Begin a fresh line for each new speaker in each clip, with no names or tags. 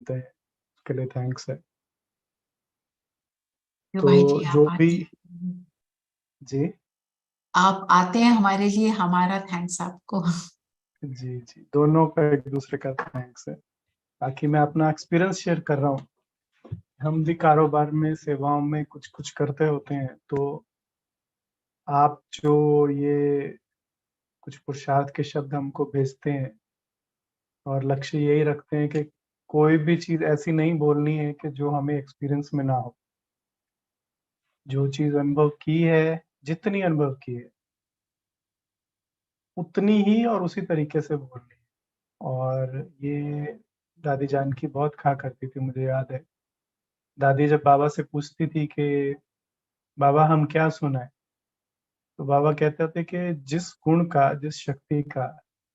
मिलते हैं, उसके लिए थैंक्स है।
तो
तो
भाई जी आप
जो भी,
आते हैं,
जी
आप आते हैं हमारे लिए, हमारा थैंक्स आपको।
जी जी, दोनों का एक दूसरे का थैंक्स है। बाकी मैं अपना एक्सपीरियंस शेयर कर रहा हूँ। हम भी कारोबार में, सेवाओं में कुछ कुछ करते होते हैं, तो आप जो ये कुछ पुरुषार्थ के शब्द हमको भेजते हैं और लक्ष्य यही रखते हैं कि कोई भी चीज ऐसी नहीं बोलनी है कि जो हमें एक्सपीरियंस में ना हो। जो चीज अनुभव की है, जितनी अनुभव की है, उतनी ही और उसी तरीके से बोलनी है। और ये दादी जान की बहुत खा करती थी, मुझे याद है। दादी जब बाबा से पूछती थी कि बाबा हम क्या सुनाए, तो बाबा कहते थे कि जिस गुण का, जिस शक्ति का,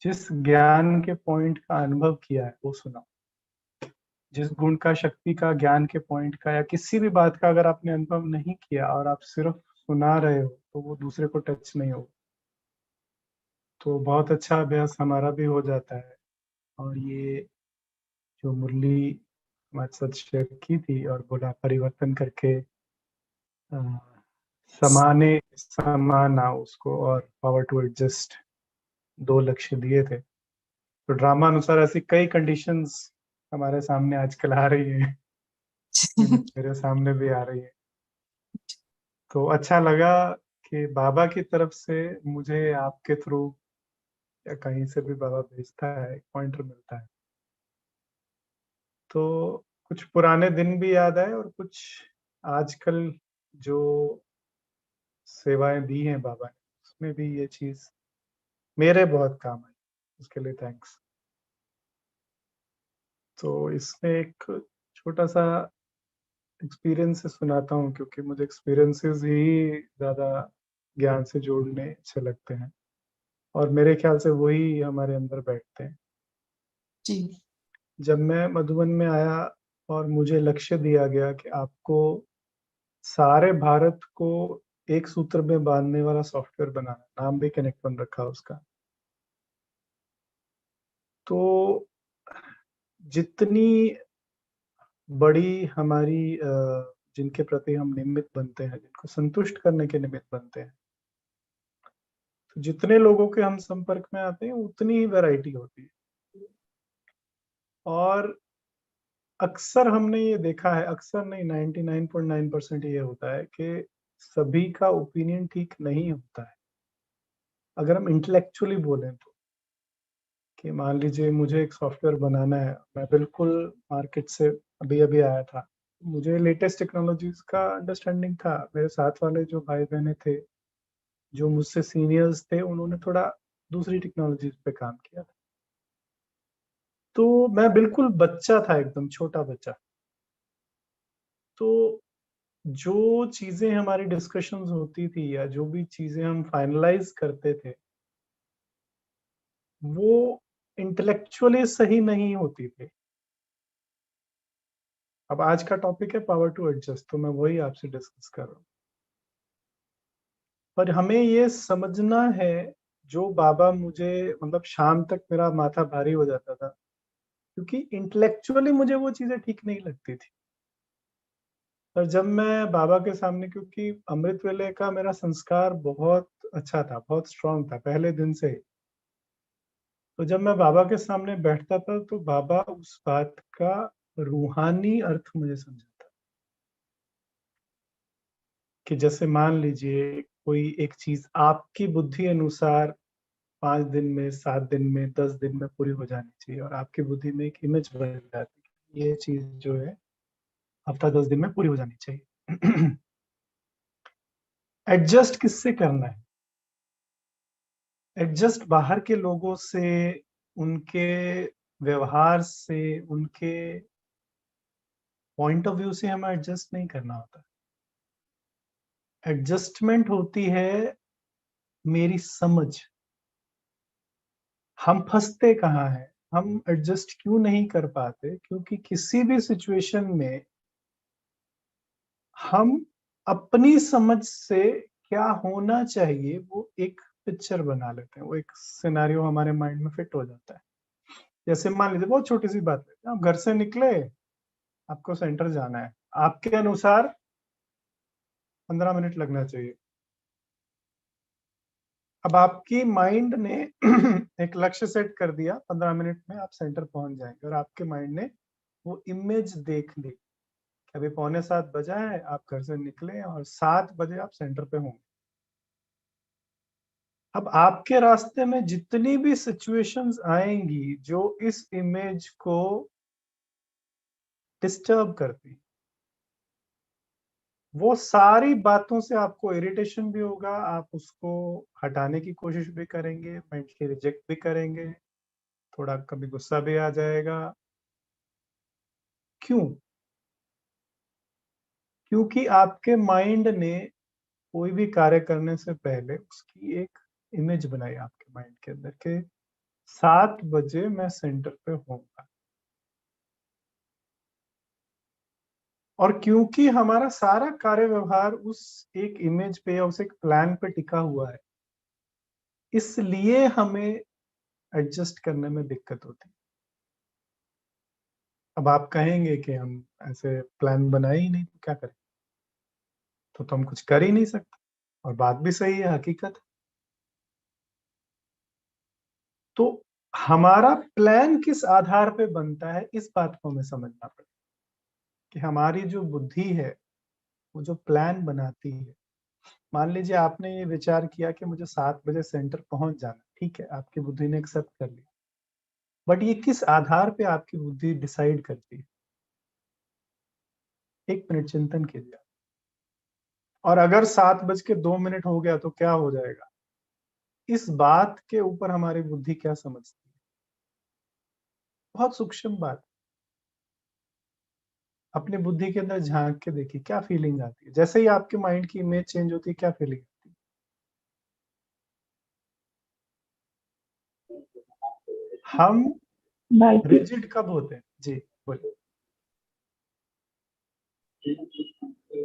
जिस ज्ञान के पॉइंट का अनुभव किया है वो सुनाओ। जिस गुण का, शक्ति का, ज्ञान के पॉइंट का या किसी भी बात का अगर आपने अनुभव नहीं किया और आप सिर्फ सुना रहे हो, तो वो दूसरे को टच नहीं हो। तो बहुत अच्छा अभ्यास हमारा भी हो जाता है। और ये जो मुरली हमारे साथ शेयर की थी और बोला परिवर्तन करके अ, समाने समाना उसको और पावर टू एडजस्ट, दो लक्ष्य दिए थे। तो ड्रामा अनुसार ऐसी कई कंडीशंस हमारे सामने आजकल आ रही है, मेरे सामने भी आ रही है। तो अच्छा लगा कि बाबा की तरफ से मुझे आपके थ्रू या कहीं से भी बाबा भेजता है, एक पॉइंटर मिलता है। तो कुछ पुराने दिन भी याद आए और कुछ आजकल जो सेवाएं दी हैं बाबा ने, उसमें भी ये चीज मेरे बहुत काम आई, उसके लिए थैंक्स। तो इसमें एक छोटा सा एक्सपीरियंस से सुनाता हूँ, क्योंकि मुझे एक्सपीरियंसेस ही ज्यादा ज्ञान से जोड़ने अच्छे लगते हैं और मेरे ख्याल से वही हमारे अंदर बैठते हैं।
जी।
जब मैं मधुबन में आया और मुझे लक्ष्य दिया गया कि आपको सारे भारत को एक सूत्र में बांधने वाला सॉफ्टवेयर बनाना, नाम भी कनेक्ट बन रखा उसका। तो जितनी बड़ी हमारी जिनके प्रति हम निमित्त बनते हैं, जिनको संतुष्ट करने के निमित्त बनते हैं, तो जितने लोगों के हम संपर्क में आते हैं उतनी ही वैरायटी होती है। और अक्सर हमने ये देखा है, अक्सर नहीं, 99.9% ये होता है कि सभी का ओपिनियन ठीक नहीं होता है। अगर हम इंटेलेक्चुअली बोलें तो, कि मान लीजिए मुझे एक सॉफ्टवेयर बनाना है, मैं बिल्कुल मार्केट से अभी अभी आया था, मुझे लेटेस्ट टेक्नोलॉजीज का अंडरस्टैंडिंग था। मेरे साथ वाले जो भाई बहने थे, जो मुझसे सीनियर्स थे, उन्होंने थोड़ा दूसरी टेक्नोलॉजीज पे काम किया था। तो मैं बिल्कुल बच्चा था, एकदम छोटा बच्चा। तो जो चीजें हमारी डिस्कशंस होती थी या जो भी चीजें हम फाइनलाइज करते थे, वो इंटेलेक्चुअली सही नहीं होती थी। अब आज का टॉपिक है पावर टू एडजस्ट, तो मैं वही आपसे डिस्कस कर रहा हूँ। पर हमें ये समझना है, जो बाबा मुझे, मतलब शाम तक मेरा माथा भारी हो जाता था, क्योंकि इंटेलेक्चुअली मुझे वो चीजें ठीक नहीं लगती थी। पर जब मैं बाबा के सामने, क्योंकि अमृत वेले का मेरा संस्कार बहुत अच्छा था, बहुत स्ट्रांग था पहले दिन से ही। तो जब मैं बाबा के सामने बैठता था, तो बाबा उस बात का रूहानी अर्थ मुझे समझाता। कि जैसे मान लीजिए कोई एक चीज आपकी बुद्धि अनुसार 5 दिन में, 7 दिन में, 10 दिन में पूरी हो जानी चाहिए, और आपकी बुद्धि में एक इमेज बन जाती है, ये चीज जो है हफ्ता 10 दिन में पूरी हो जानी चाहिए। एडजस्ट किससे करना है? एडजस्ट बाहर के लोगों से, उनके व्यवहार से, उनके पॉइंट ऑफ व्यू से हमें एडजस्ट नहीं करना होता। एडजस्टमेंट होती है मेरी समझ। हम फंसते कहाँ हैं, हम एडजस्ट क्यों नहीं कर पाते? क्योंकि किसी भी सिचुएशन में हम अपनी समझ से क्या होना चाहिए वो एक पिक्चर बना लेते हैं, वो एक सिनेरियो हमारे माइंड में फिट हो जाता है। जैसे मान लीजिए, बहुत छोटी सी बात है, आप घर से निकले आपको सेंटर जाना है। आपके अनुसार 15 मिनट लगना चाहिए। अब आपकी माइंड ने एक लक्ष्य सेट कर दिया, 15 मिनट में आप सेंटर पहुंच जाएंगे, और आपके माइंड ने वो इमेज देख ली कि अभी 6:45 बजा है, आप घर से निकले और 7 बजे आप सेंटर पे होंगे। अब आपके रास्ते में जितनी भी सिचुएशंस आएंगी जो इस इमेज को डिस्टर्ब करती, वो सारी बातों से आपको इरिटेशन भी होगा, आप उसको हटाने की कोशिश भी करेंगे, मेंटली रिजेक्ट भी करेंगे, थोड़ा कभी गुस्सा भी आ जाएगा। क्यों? क्योंकि आपके माइंड ने कोई भी कार्य करने से पहले उसकी एक इमेज बनाई आपके माइंड के अंदर के 7 बजे मैं सेंटर पे होऊंगा। और क्योंकि हमारा सारा कार्य व्यवहार उस एक इमेज पे या उस एक प्लान पे टिका हुआ है, इसलिए हमें एडजस्ट करने में दिक्कत होती है। अब आप कहेंगे कि हम ऐसे प्लान बनाए ही नहीं, तो क्या करें? तो हम कुछ कर ही नहीं सकते, और बात भी सही है, हकीकत है। तो हमारा प्लान किस आधार पे बनता है, इस बात को हमें समझना पड़ेगा कि हमारी जो बुद्धि है वो जो प्लान बनाती है। मान लीजिए आपने ये विचार किया कि मुझे 7 बजे सेंटर पहुंच जाना, ठीक है, आपकी बुद्धि ने एक्सेप्ट कर लिया, बट ये किस आधार पे आपकी बुद्धि डिसाइड करती है? एक मिनट चिंतन कीजिए। और अगर 7:02 हो गया तो क्या हो जाएगा? इस बात के ऊपर हमारी बुद्धि क्या समझती है? बहुत सूक्ष्म बात। अपनी बुद्धि के अंदर झांक के देखिए क्या फीलिंग आती है जैसे ही आपके माइंड की इमेज चेंज होती है, क्या फीलिंग आती है? हम
बाकी
रिजिड कब होते हैं? जी बोलिए।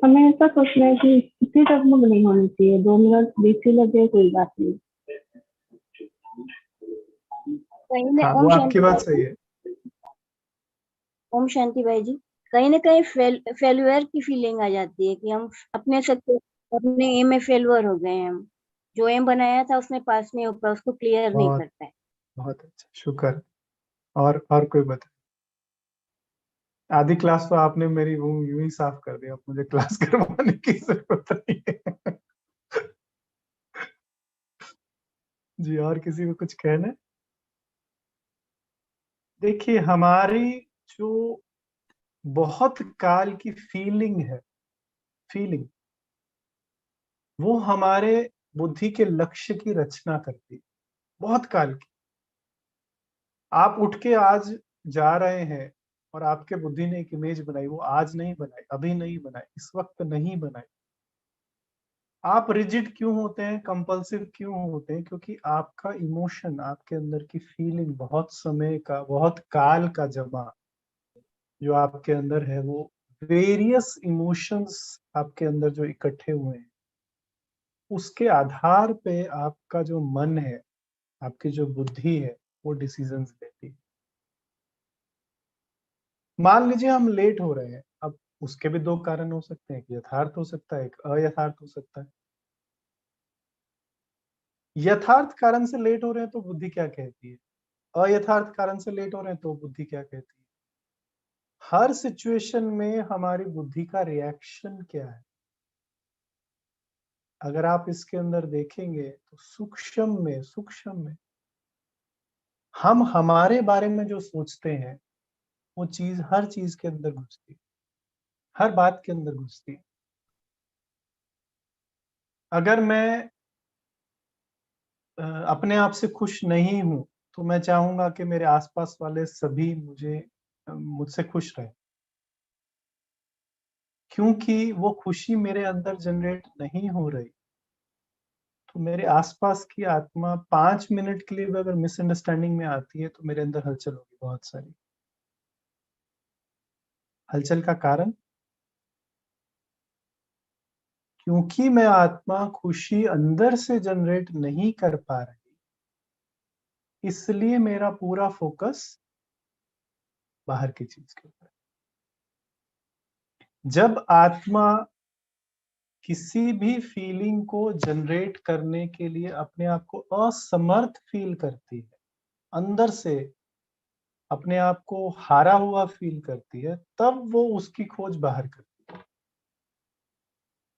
हमें ऐसा सोचना है कि इतनी टकमक नहीं होनी चाहिए, 2 मिनट बीच से लगे कोई बात नहीं।
कहीं न
हाँ,
ओम
वो आपकी
शांति
बात
भाई
सही
जी,
है।
ओम शांति भाई जी, कहीं न कहीं फेल्यूर की फीलिंग आ जाती है कि हम अपने सक्सेस अपने एम में फेल्यूर हो गए हैं हम। जो एम बनाया था उसमें पास नहीं हो पाया, उसको क्लियर नहीं
बहुत
कर पाए।
बहुत अच्छा, शुक्र। और कोई बता। आधी क्लास तो आपने मेरी वो यूं ही साफ कर दी, अब मुझे क्लास करवाने की जरूरत नहीं है। जी, और किसी को कुछ कहना है? देखिए, हमारी जो बहुत काल की फीलिंग है, फीलिंग, वो हमारे बुद्धि के लक्ष्य की रचना करती है, बहुत काल की। आप उठ के आज जा रहे हैं और आपके बुद्धि ने एक इमेज बनाई, वो आज नहीं बनाई, अभी नहीं बनाई, इस वक्त नहीं बनाई। आप रिजिड क्यों होते हैं, कंपल्सिव क्यों होते हैं? क्योंकि आपका इमोशन, आपके अंदर की फीलिंग, बहुत समय का, बहुत काल का जमा जो आपके अंदर है, वो वेरियस इमोशंस आपके अंदर जो इकट्ठे हुए हैं, उसके आधार पे आपका जो मन है, आपकी जो बुद्धि है, वो डिसीजंस लेती है। मान लीजिए हम लेट हो रहे हैं, अब उसके भी दो कारण हो सकते हैं, एक यथार्थ हो सकता है, एक अयथार्थ हो सकता है। यथार्थ कारण से लेट हो रहे हैं तो बुद्धि क्या कहती है, अयथार्थ कारण से लेट हो रहे हैं तो बुद्धि क्या कहती है? हर सिचुएशन में हमारी बुद्धि का रिएक्शन क्या है? अगर आप इसके अंदर देखेंगे तो सूक्ष्म में हम हमारे बारे में जो सोचते हैं, वो चीज हर चीज के अंदर घुसती है, हर बात के अंदर घुसती है। अगर मैं अपने आप से खुश नहीं हूं, तो मैं चाहूंगा कि मेरे आसपास वाले सभी मुझसे खुश रहे, क्योंकि वो खुशी मेरे अंदर जनरेट नहीं हो रही। तो मेरे आसपास की आत्मा 5 मिनट के लिए भी अगर मिसअंडरस्टैंडिंग में आती है, तो मेरे अंदर हलचल होगी बहुत सारी। हलचल का कारण, क्योंकि मैं आत्मा खुशी अंदर से जनरेट नहीं कर पा रही, इसलिए मेरा पूरा फोकस बाहर की चीज के ऊपर है। जब आत्मा किसी भी फीलिंग को जनरेट करने के लिए अपने आप को असमर्थ फील करती है, अंदर से अपने आप को हारा हुआ फील करती है, तब वो उसकी खोज बाहर करती है।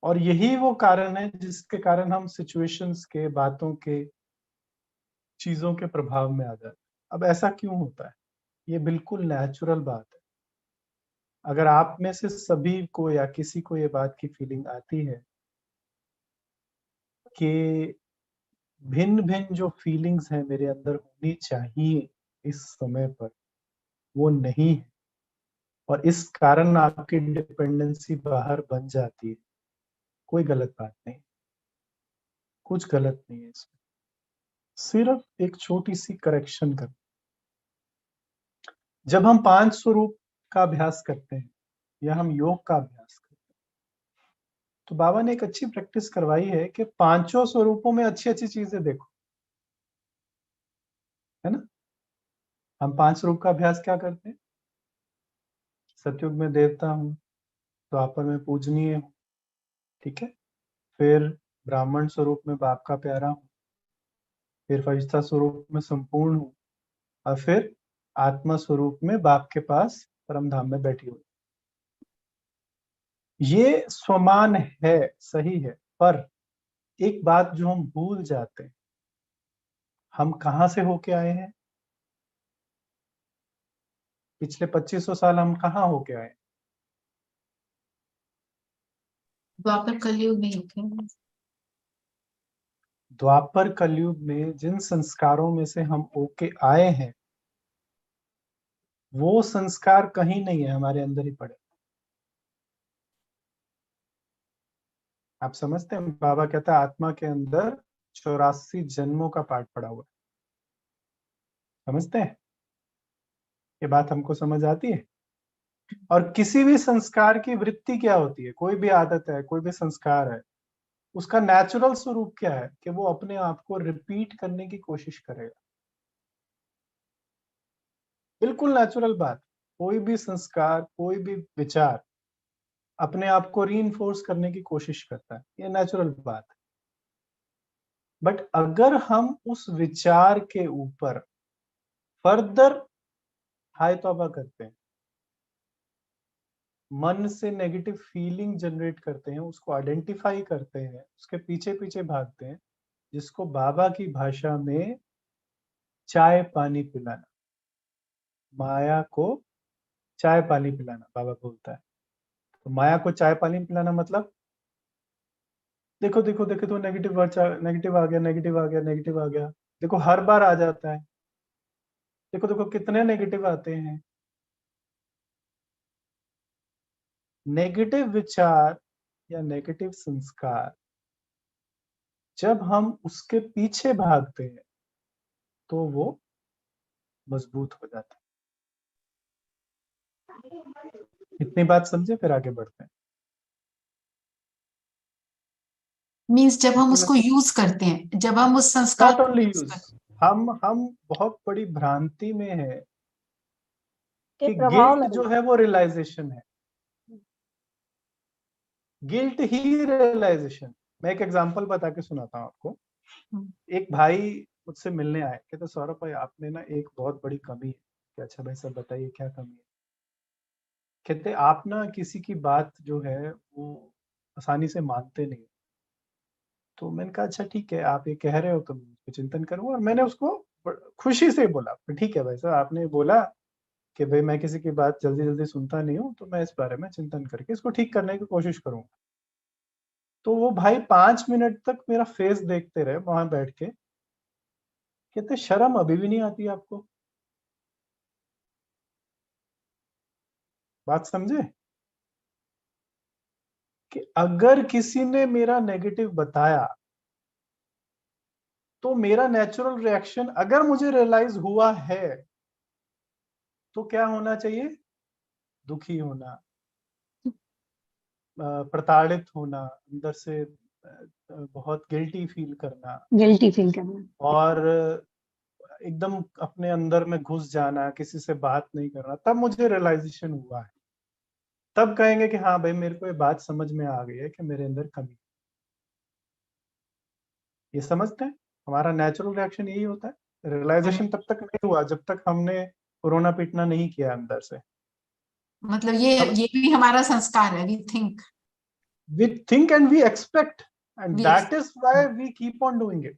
और यही वो कारण है जिसके कारण हम सिचुएशंस के, बातों के, चीजों के प्रभाव में आ जाते हैं। अब ऐसा क्यों होता है? ये बिल्कुल नेचुरल बात है। अगर आप में से सभी को या किसी को ये बात की फीलिंग आती है कि भिन्न भिन्न जो फीलिंग्स हैं मेरे अंदर होनी चाहिए इस समय पर, वो नहीं है, और इस कारण आपकी डिपेंडेंसी बाहर बन जाती है, कोई गलत बात नहीं, कुछ गलत नहीं है इसमें। सिर्फ एक छोटी सी करेक्शन कर, जब हम 5 स्वरूप का अभ्यास करते हैं या हम योग का अभ्यास करते हैं, तो बाबा ने एक अच्छी प्रैक्टिस करवाई है कि 5 स्वरूपों में अच्छी अच्छी चीजें देखो, है ना। हम 5 स्वरूप का अभ्यास क्या करते हैं? सतयुग में देवता हूँ, द्वापर में पूजनीय हूँ, ठीक है। फिर ब्राह्मण स्वरूप में बाप का प्यारा हूँ, फिर फरिश्ता स्वरूप में संपूर्ण हूँ, और फिर आत्मा स्वरूप में बाप के पास परम धाम में बैठी हुई। ये स्वमान है, सही है, पर एक बात जो हम भूल जाते हैं, हम कहाँ से होके आए हैं? पिछले 2500 साल हम कहाँ होके आए?
द्वापर कलयुग में होते हैं।
द्वापर कलयुग में जिन संस्कारों में से हम होके आए हैं, वो संस्कार कहीं नहीं है, हमारे अंदर ही पड़े। आप समझते हैं? बाबा कहता है आत्मा के अंदर 84 जन्मों का पाठ पड़ा हुआ है। समझते हैं? ये बात हमको समझ आती है? और किसी भी संस्कार की वृत्ति क्या होती है? कोई भी आदत है, कोई भी संस्कार है, उसका नेचुरल स्वरूप क्या है? कि वो अपने आप को रिपीट करने की कोशिश करेगा। बिल्कुल नेचुरल बात। कोई भी संस्कार, कोई भी विचार अपने आप को रीइंफोर्स करने की कोशिश करता है, ये नेचुरल बात है। बट अगर हम उस विचार के ऊपर फर्दर हाय तौबा करते हैं, मन से नेगेटिव फीलिंग जनरेट करते हैं, उसको आइडेंटिफाई करते हैं, उसके पीछे पीछे भागते हैं, जिसको बाबा की भाषा में चाय पानी पिलाना, माया को चाय पानी पिलाना बाबा बोलता है। तो माया को चाय पानी पिलाना मतलब देखो देखो देखो, तो नेगेटिव नेगेटिव आ गया, नेगेटिव आ गया, नेगेटिव आ गया, देखो हर बार आ जाता है, देखो देखो कितने नेगेटिव आते हैं। नेगेटिव विचार या नेगेटिव संस्कार जब हम उसके पीछे भागते हैं तो वो मजबूत हो जाता है। इतनी बात समझे, फिर आगे बढ़ते हैं।
मीन्स जब हम उसको यूज करते हैं, जब हम उस संस्कार
नॉट
को
ओनली
यूज
यूज,
करते
हम बहुत बड़ी भ्रांति में है
के
कि
प्रभाव में
गिल्ट जो है वो रियलाइजेशन है, गिल्ट ही रियलाइजेशन। मैं एक एग्जांपल बता के सुनाता हूँ आपको। एक भाई मुझसे मिलने आए, कहते सौरभ भाई आप में ना एक बहुत बड़ी कमी है। कि अच्छा भाई साहब बताइए क्या कमी है? कहते आप ना किसी की बात जो है वो आसानी से मानते नहीं। तो मैंने कहा अच्छा ठीक है, आप ये कह रहे हो तो मैं इस पे चिंतन करूंगा। और मैंने उसको खुशी से बोला ठीक है भाई साहब, आपने बोला कि भाई मैं किसी की बात जल्दी जल्दी सुनता नहीं हूँ, तो मैं इस बारे में चिंतन करके इसको ठीक करने की कोशिश करूंगा। तो वो भाई 5 मिनट तक मेरा फेस देखते रहे वहां बैठ के। कहते शर्म अभी भी नहीं आती आपको? बात समझे कि अगर किसी ने मेरा नेगेटिव बताया तो मेरा नेचुरल रिएक्शन, अगर मुझे रियलाइज हुआ है तो क्या होना चाहिए? दुखी होना, प्रताड़ित होना, अंदर से बहुत गिल्टी फील करना,
गिल्टी फील करना।
और एकदम अपने अंदर में घुस जाना, किसी से बात नहीं करना। तब मुझे रियलाइजेशन हुआ है। तब कहेंगे कि हाँ भाई मेरे को ये बात समझ में आ गई है कि मेरे अंदर कमी है। ये समझते हैं, हमारा नेचुरल रिएक्शन यही होता है। रियलाइजेशन तब तक नहीं हुआ जब तक हमने कोरोना पीटना नहीं किया अंदर से।
मतलब ये भी हमारा संस्कार है, we think
we think and we expect, and that is why we keep on doing it.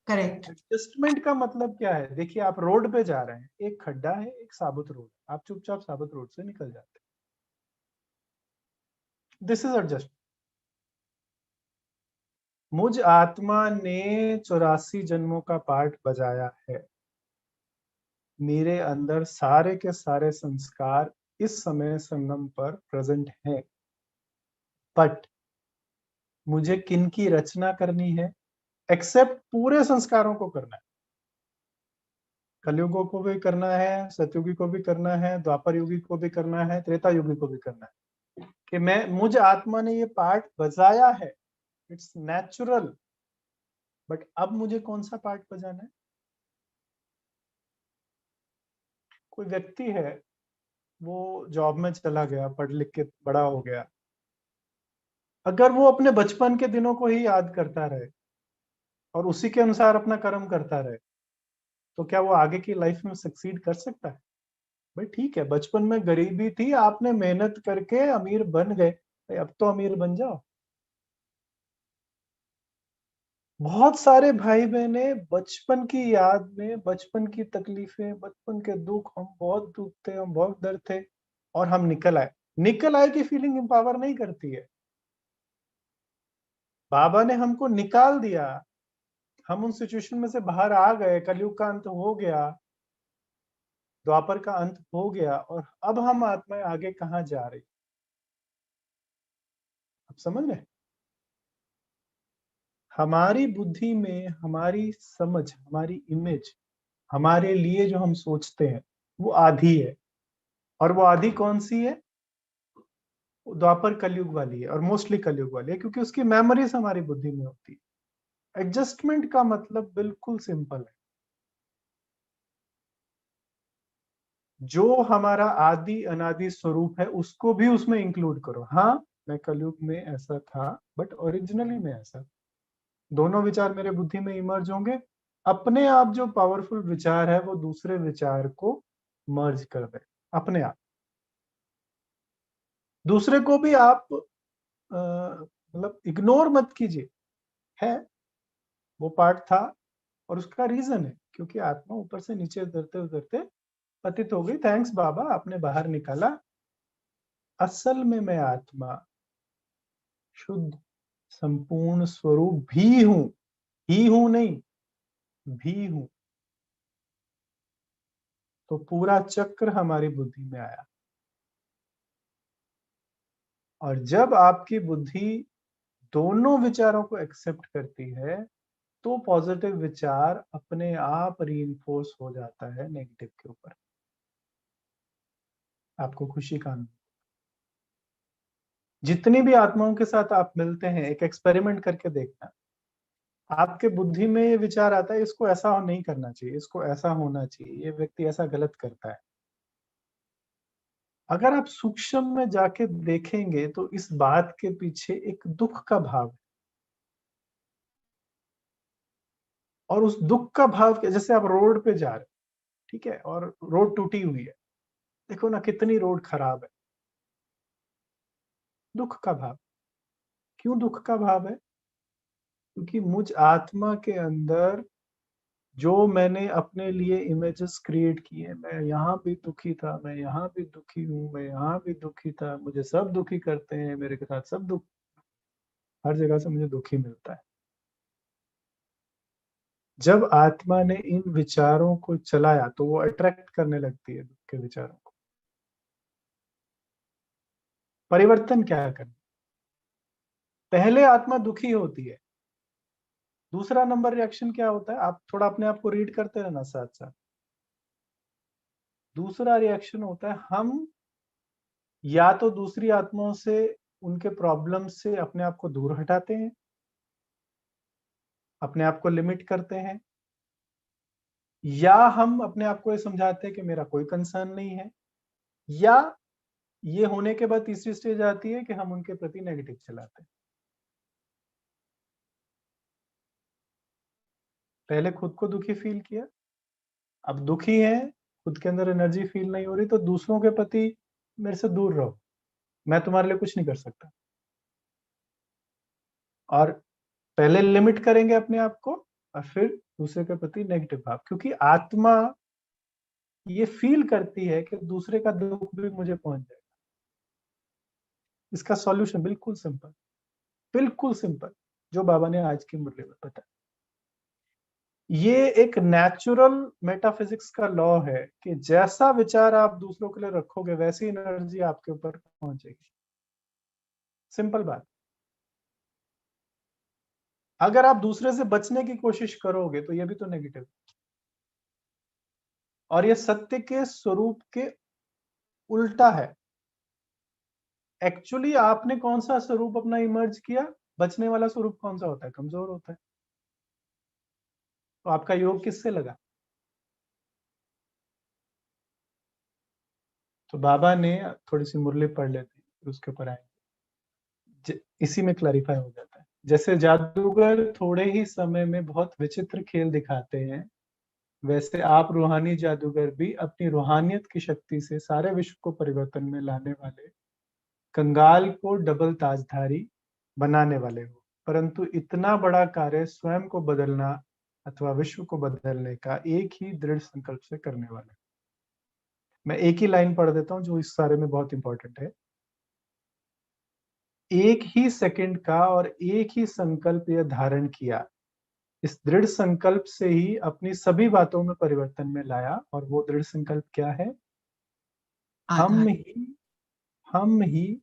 Correct.
Adjustment का मतलब क्या है? देखिए आप रोड पे जा रहे हैं, एक खड्डा है, एक साबुत रोड, आप चुपचाप साबुत रोड से निकल जाते हैं। This is adjust. मुझ आत्मा ने 84 जन्मों का पाठ बजाया है। मेरे अंदर सारे के सारे संस्कार इस समय संगम पर प्रेजेंट हैं, बट मुझे किन की रचना करनी है? एक्सेप्ट पूरे संस्कारों को करना है। कलयुगों को भी करना है, सतयुगी को भी करना है, द्वापर युगी को भी करना है, त्रेता युगी को भी करना है। कि मैं मुझ आत्मा ने ये पार्ट बजाया है, इट्स नेचुरल, बट अब मुझे कौन सा पार्ट बजाना है? कोई व्यक्ति है, वो जॉब में चला गया, पढ़ लिख के बड़ा हो गया, अगर वो अपने बचपन के दिनों को ही याद करता रहे और उसी के अनुसार अपना कर्म करता रहे, तो क्या वो आगे की लाइफ में सक्सीड कर सकता है? भाई ठीक है, बचपन में गरीबी थी, आपने मेहनत करके अमीर बन गए, भाई अब तो अमीर बन जाओ। बहुत सारे भाई बहने बचपन की याद में, बचपन की तकलीफें, बचपन के दुख, हम बहुत दुख थे, हम बहुत दर्द थे, और हम निकल आए की फीलिंग एम्पावर नहीं करती है। बाबा ने हमको निकाल दिया, हम उन सिचुएशन में से बाहर आ गए, कलयुग का अंत हो गया, द्वापर का अंत हो गया, और अब हम आत्माएं आगे कहाँ जा रही? आप समझ रहे? हमारी बुद्धि में हमारी समझ, हमारी इमेज, हमारे लिए जो हम सोचते हैं वो आधी है, और वो आधी कौन सी है? द्वापर कलयुग वाली है, और मोस्टली कलयुग वाली है, क्योंकि उसकी मेमोरीज हमारी बुद्धि में होती है। एडजस्टमेंट का मतलब बिल्कुल सिंपल है, जो हमारा आदि अनादि स्वरूप है उसको भी उसमें इंक्लूड करो। हाँ मैं कलयुग में ऐसा था, बट ओरिजिनली मैं ऐसा, दोनों विचार मेरे बुद्धि में इमर्ज होंगे, अपने आप जो पावरफुल विचार है वो दूसरे विचार को मर्ज कर दे अपने आप। दूसरे को भी आप मतलब इग्नोर मत कीजिए, है वो पार्ट था, और उसका रीजन है क्योंकि आत्मा ऊपर से नीचे उतरते उतरते पतित हो गई। थैंक्स बाबा, आपने बाहर निकाला। असल में मैं आत्मा शुद्ध संपूर्ण स्वरूप भी हूं, ही हूं नहीं, भी हूं। तो पूरा चक्र हमारी बुद्धि में आया, और जब आपकी बुद्धि दोनों विचारों को एक्सेप्ट करती है तो पॉजिटिव विचार अपने आप रीइंफोर्स हो जाता है नेगेटिव के ऊपर। आपको खुशी का अनुभव, जितनी भी आत्माओं के साथ आप मिलते हैं, एक एक्सपेरिमेंट करके देखना, आपके बुद्धि में ये विचार आता है इसको ऐसा नहीं करना चाहिए, इसको ऐसा होना चाहिए, ये व्यक्ति ऐसा गलत करता है। अगर आप सूक्ष्म में जाके देखेंगे तो इस बात के पीछे एक दुख का भाव है, और उस दुख का भाव के, जैसे आप रोड पे जा रहे हैं, ठीक है, और रोड टूटी हुई है, देखो ना कितनी रोड खराब है, दुख का भाव। क्यों दुख का भाव है? क्योंकि मुझ आत्मा के अंदर जो मैंने अपने लिए इमेजेस क्रिएट किए, मैं यहाँ भी दुखी था, मैं यहाँ भी दुखी हूँ, मैं यहाँ भी दुखी था, मुझे सब दुखी करते हैं, मेरे के साथ सब दुख, हर जगह से मुझे दुखी मिलता है। जब आत्मा ने इन विचारों को चलाया तो वो अट्रैक्ट करने लगती है दुख के विचारों को। परिवर्तन क्या करना? पहले आत्मा दुखी होती है, दूसरा नंबर रिएक्शन क्या होता है? आप थोड़ा अपने आप को रीड करते रहना साथ साथ। दूसरा रिएक्शन होता है, हम या तो दूसरी आत्माओं से, उनके प्रॉब्लम से अपने आप को दूर हटाते हैं, अपने आप को लिमिट करते हैं, या हम अपने आप को ये समझाते हैं कि मेरा कोई कंसर्न नहीं है, या ये होने के बाद तीसरी स्टेज आती है कि हम उनके प्रति नेगेटिव चलाते हैं। पहले खुद को दुखी फील किया, अब दुखी है, खुद के अंदर एनर्जी फील नहीं हो रही, तो दूसरों के प्रति मेरे से दूर रहो, मैं तुम्हारे लिए कुछ नहीं कर सकता। और पहले लिमिट करेंगे अपने आप को और फिर दूसरे के प्रति नेगेटिव भाव, क्योंकि आत्मा ये फील करती है कि दूसरे का दुख भी मुझे पहुंच जाएगा। इसका सॉल्यूशन बिल्कुल सिंपल, बिल्कुल सिंपल, जो बाबा ने आज की मुरली में बताया। ये एक नेचुरल मेटाफिजिक्स का लॉ है कि जैसा विचार आप दूसरों के लिए रखोगे वैसी एनर्जी आपके ऊपर पहुंचेगी। सिंपल बात। अगर आप दूसरे से बचने की कोशिश करोगे तो ये भी तो नेगेटिव, और ये सत्य के स्वरूप के उल्टा है। एक्चुअली आपने कौन सा स्वरूप अपना इमर्ज किया? बचने वाला स्वरूप कौन सा होता है? कमजोर होता है। तो आपका योग किससे लगा? तो बाबा ने थोड़ी सी मुरली पढ़ लेते हैं, फिर उसके ऊपर आएंगे, इसी में क्लैरिफाई हो जाता है। जैसे जादूगर थोड़े ही समय में बहुत विचित्र खेल दिखाते हैं, वैसे आप रूहानी जादूगर भी अपनी रूहानियत की शक्ति से सारे विश्व को परिवर्तन में लाने वाले, कंगाल को डबल ताजधारी बनाने वाले हो। परंतु इतना बड़ा कार्य स्वयं को बदलना अथवा विश्व को बदलने का एक ही दृढ़ संकल्प से करने वाले। मैं एक ही लाइन पढ़ देता हूं जो इस सारे में बहुत इंपॉर्टेंट है। एक ही सेकंड का और एक ही संकल्प यह धारण किया, इस दृढ़ संकल्प से ही अपनी सभी बातों में परिवर्तन में लाया। और वो दृढ़ संकल्प क्या है? हम ही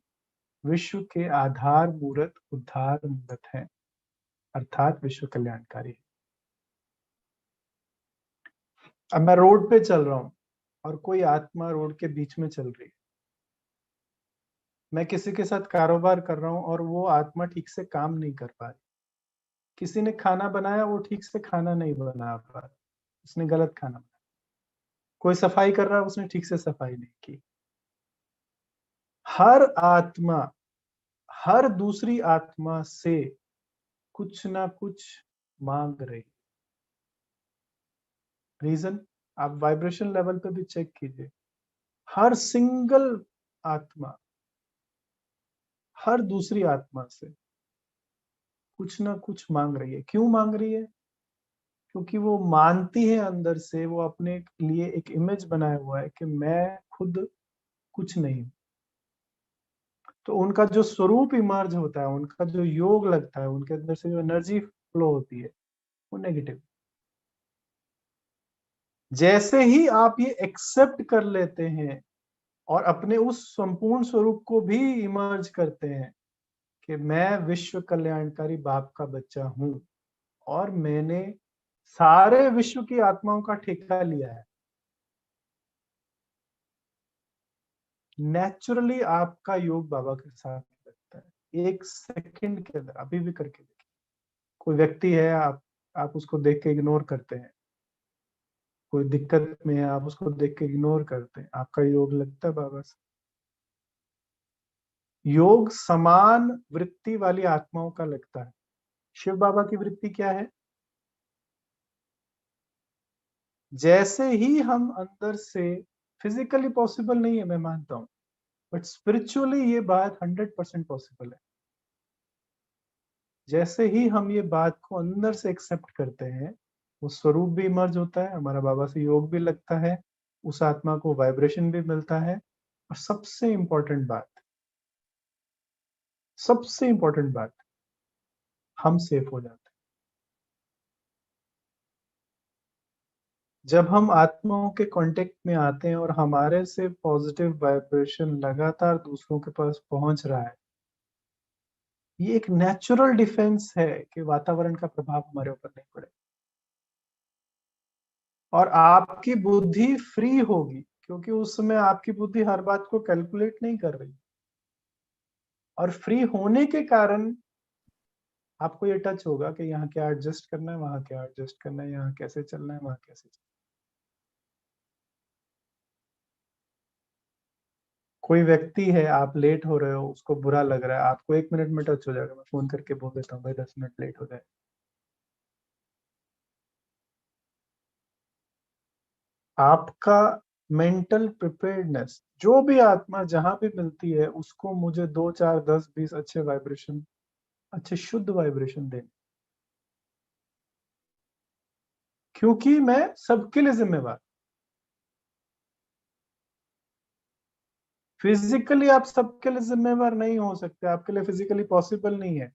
विश्व के आधार मूर्त उद्धार मूर्त हैं, अर्थात विश्व कल्याणकारी। अब मैं रोड पे चल रहा हूं और कोई आत्मा रोड के बीच में चल रही है। मैं किसी के साथ कारोबार कर रहा हूं और वो आत्मा ठीक से काम नहीं कर पा रही। किसी ने खाना बनाया, वो ठीक से खाना नहीं बना पा रहा, उसने गलत खाना बनाया। कोई सफाई कर रहा है, उसने ठीक से सफाई नहीं की। हर आत्मा हर दूसरी आत्मा से कुछ ना कुछ मांग रही। रीजन आप वाइब्रेशन लेवल पे भी चेक कीजिए। हर सिंगल आत्मा हर दूसरी आत्मा से कुछ ना कुछ मांग रही है। क्यों मांग रही है? क्योंकि वो मानती है अंदर से, वो अपने लिए एक इमेज बनाया हुआ है कि मैं खुद कुछ नहीं। तो उनका जो स्वरूप इमर्ज होता है, उनका जो योग लगता है, उनके अंदर से जो एनर्जी फ्लो होती है वो नेगेटिव। जैसे ही आप ये एक्सेप्ट कर लेते हैं और अपने उस संपूर्ण स्वरूप को भी इमर्ज करते हैं कि मैं विश्व कल्याणकारी बाप का बच्चा हूं और मैंने सारे विश्व की आत्माओं का ठेका लिया है, नेचुरली आपका योग बाबा के साथ लगता है। एक सेकंड के अंदर अभी भी करके देखिए। कोई व्यक्ति है, आप उसको देख के इग्नोर करते हैं, कोई दिक्कत में है, आप उसको देख के इग्नोर करते हैं, आपका योग लगता है बाबा से। योग समान वृत्ति वाली आत्माओं का लगता है। शिव बाबा की वृत्ति क्या है? जैसे ही हम अंदर से, फिजिकली पॉसिबल नहीं है मैं मानता हूं, बट स्पिरिचुअली ये बात 100% पॉसिबल है। जैसे ही हम ये बात को अंदर से एक्सेप्ट करते हैं, वो स्वरूप भी इमर्ज होता है, हमारा बाबा से योग भी लगता है, उस आत्मा को वाइब्रेशन भी मिलता है। और सबसे इंपॉर्टेंट बात, हम सेफ हो जाते हैं। जब हम आत्माओं के कांटेक्ट में आते हैं और हमारे से पॉजिटिव वाइब्रेशन लगातार दूसरों के पास पहुंच रहा है, ये एक नेचुरल डिफेंस है कि वातावरण का प्रभाव हमारे ऊपर नहीं पड़े। और आपकी बुद्धि फ्री होगी, क्योंकि उस समय आपकी बुद्धि हर बात को कैलकुलेट नहीं कर रही। और फ्री होने के कारण आपको ये टच होगा कि यहाँ क्या एडजस्ट करना है, वहां क्या एडजस्ट करना है, यहाँ कैसे चलना है, वहां कैसे चलना है। कोई व्यक्ति है, आप लेट हो रहे हो, उसको बुरा लग रहा है, आपको 1 मिनट में टच हो जाएगा, मैं फोन करके बोल देता हूँ भाई 10 मिनट लेट हो गए। आपका मेंटल प्रिपेयर्डनेस, जो भी आत्मा जहां भी मिलती है उसको मुझे 2 4 10 20 अच्छे वाइब्रेशन, अच्छे शुद्ध वाइब्रेशन देने, क्योंकि मैं सबके लिए जिम्मेवार। फिजिकली आप सबके लिए जिम्मेवार नहीं हो सकते, आपके लिए फिजिकली पॉसिबल नहीं है,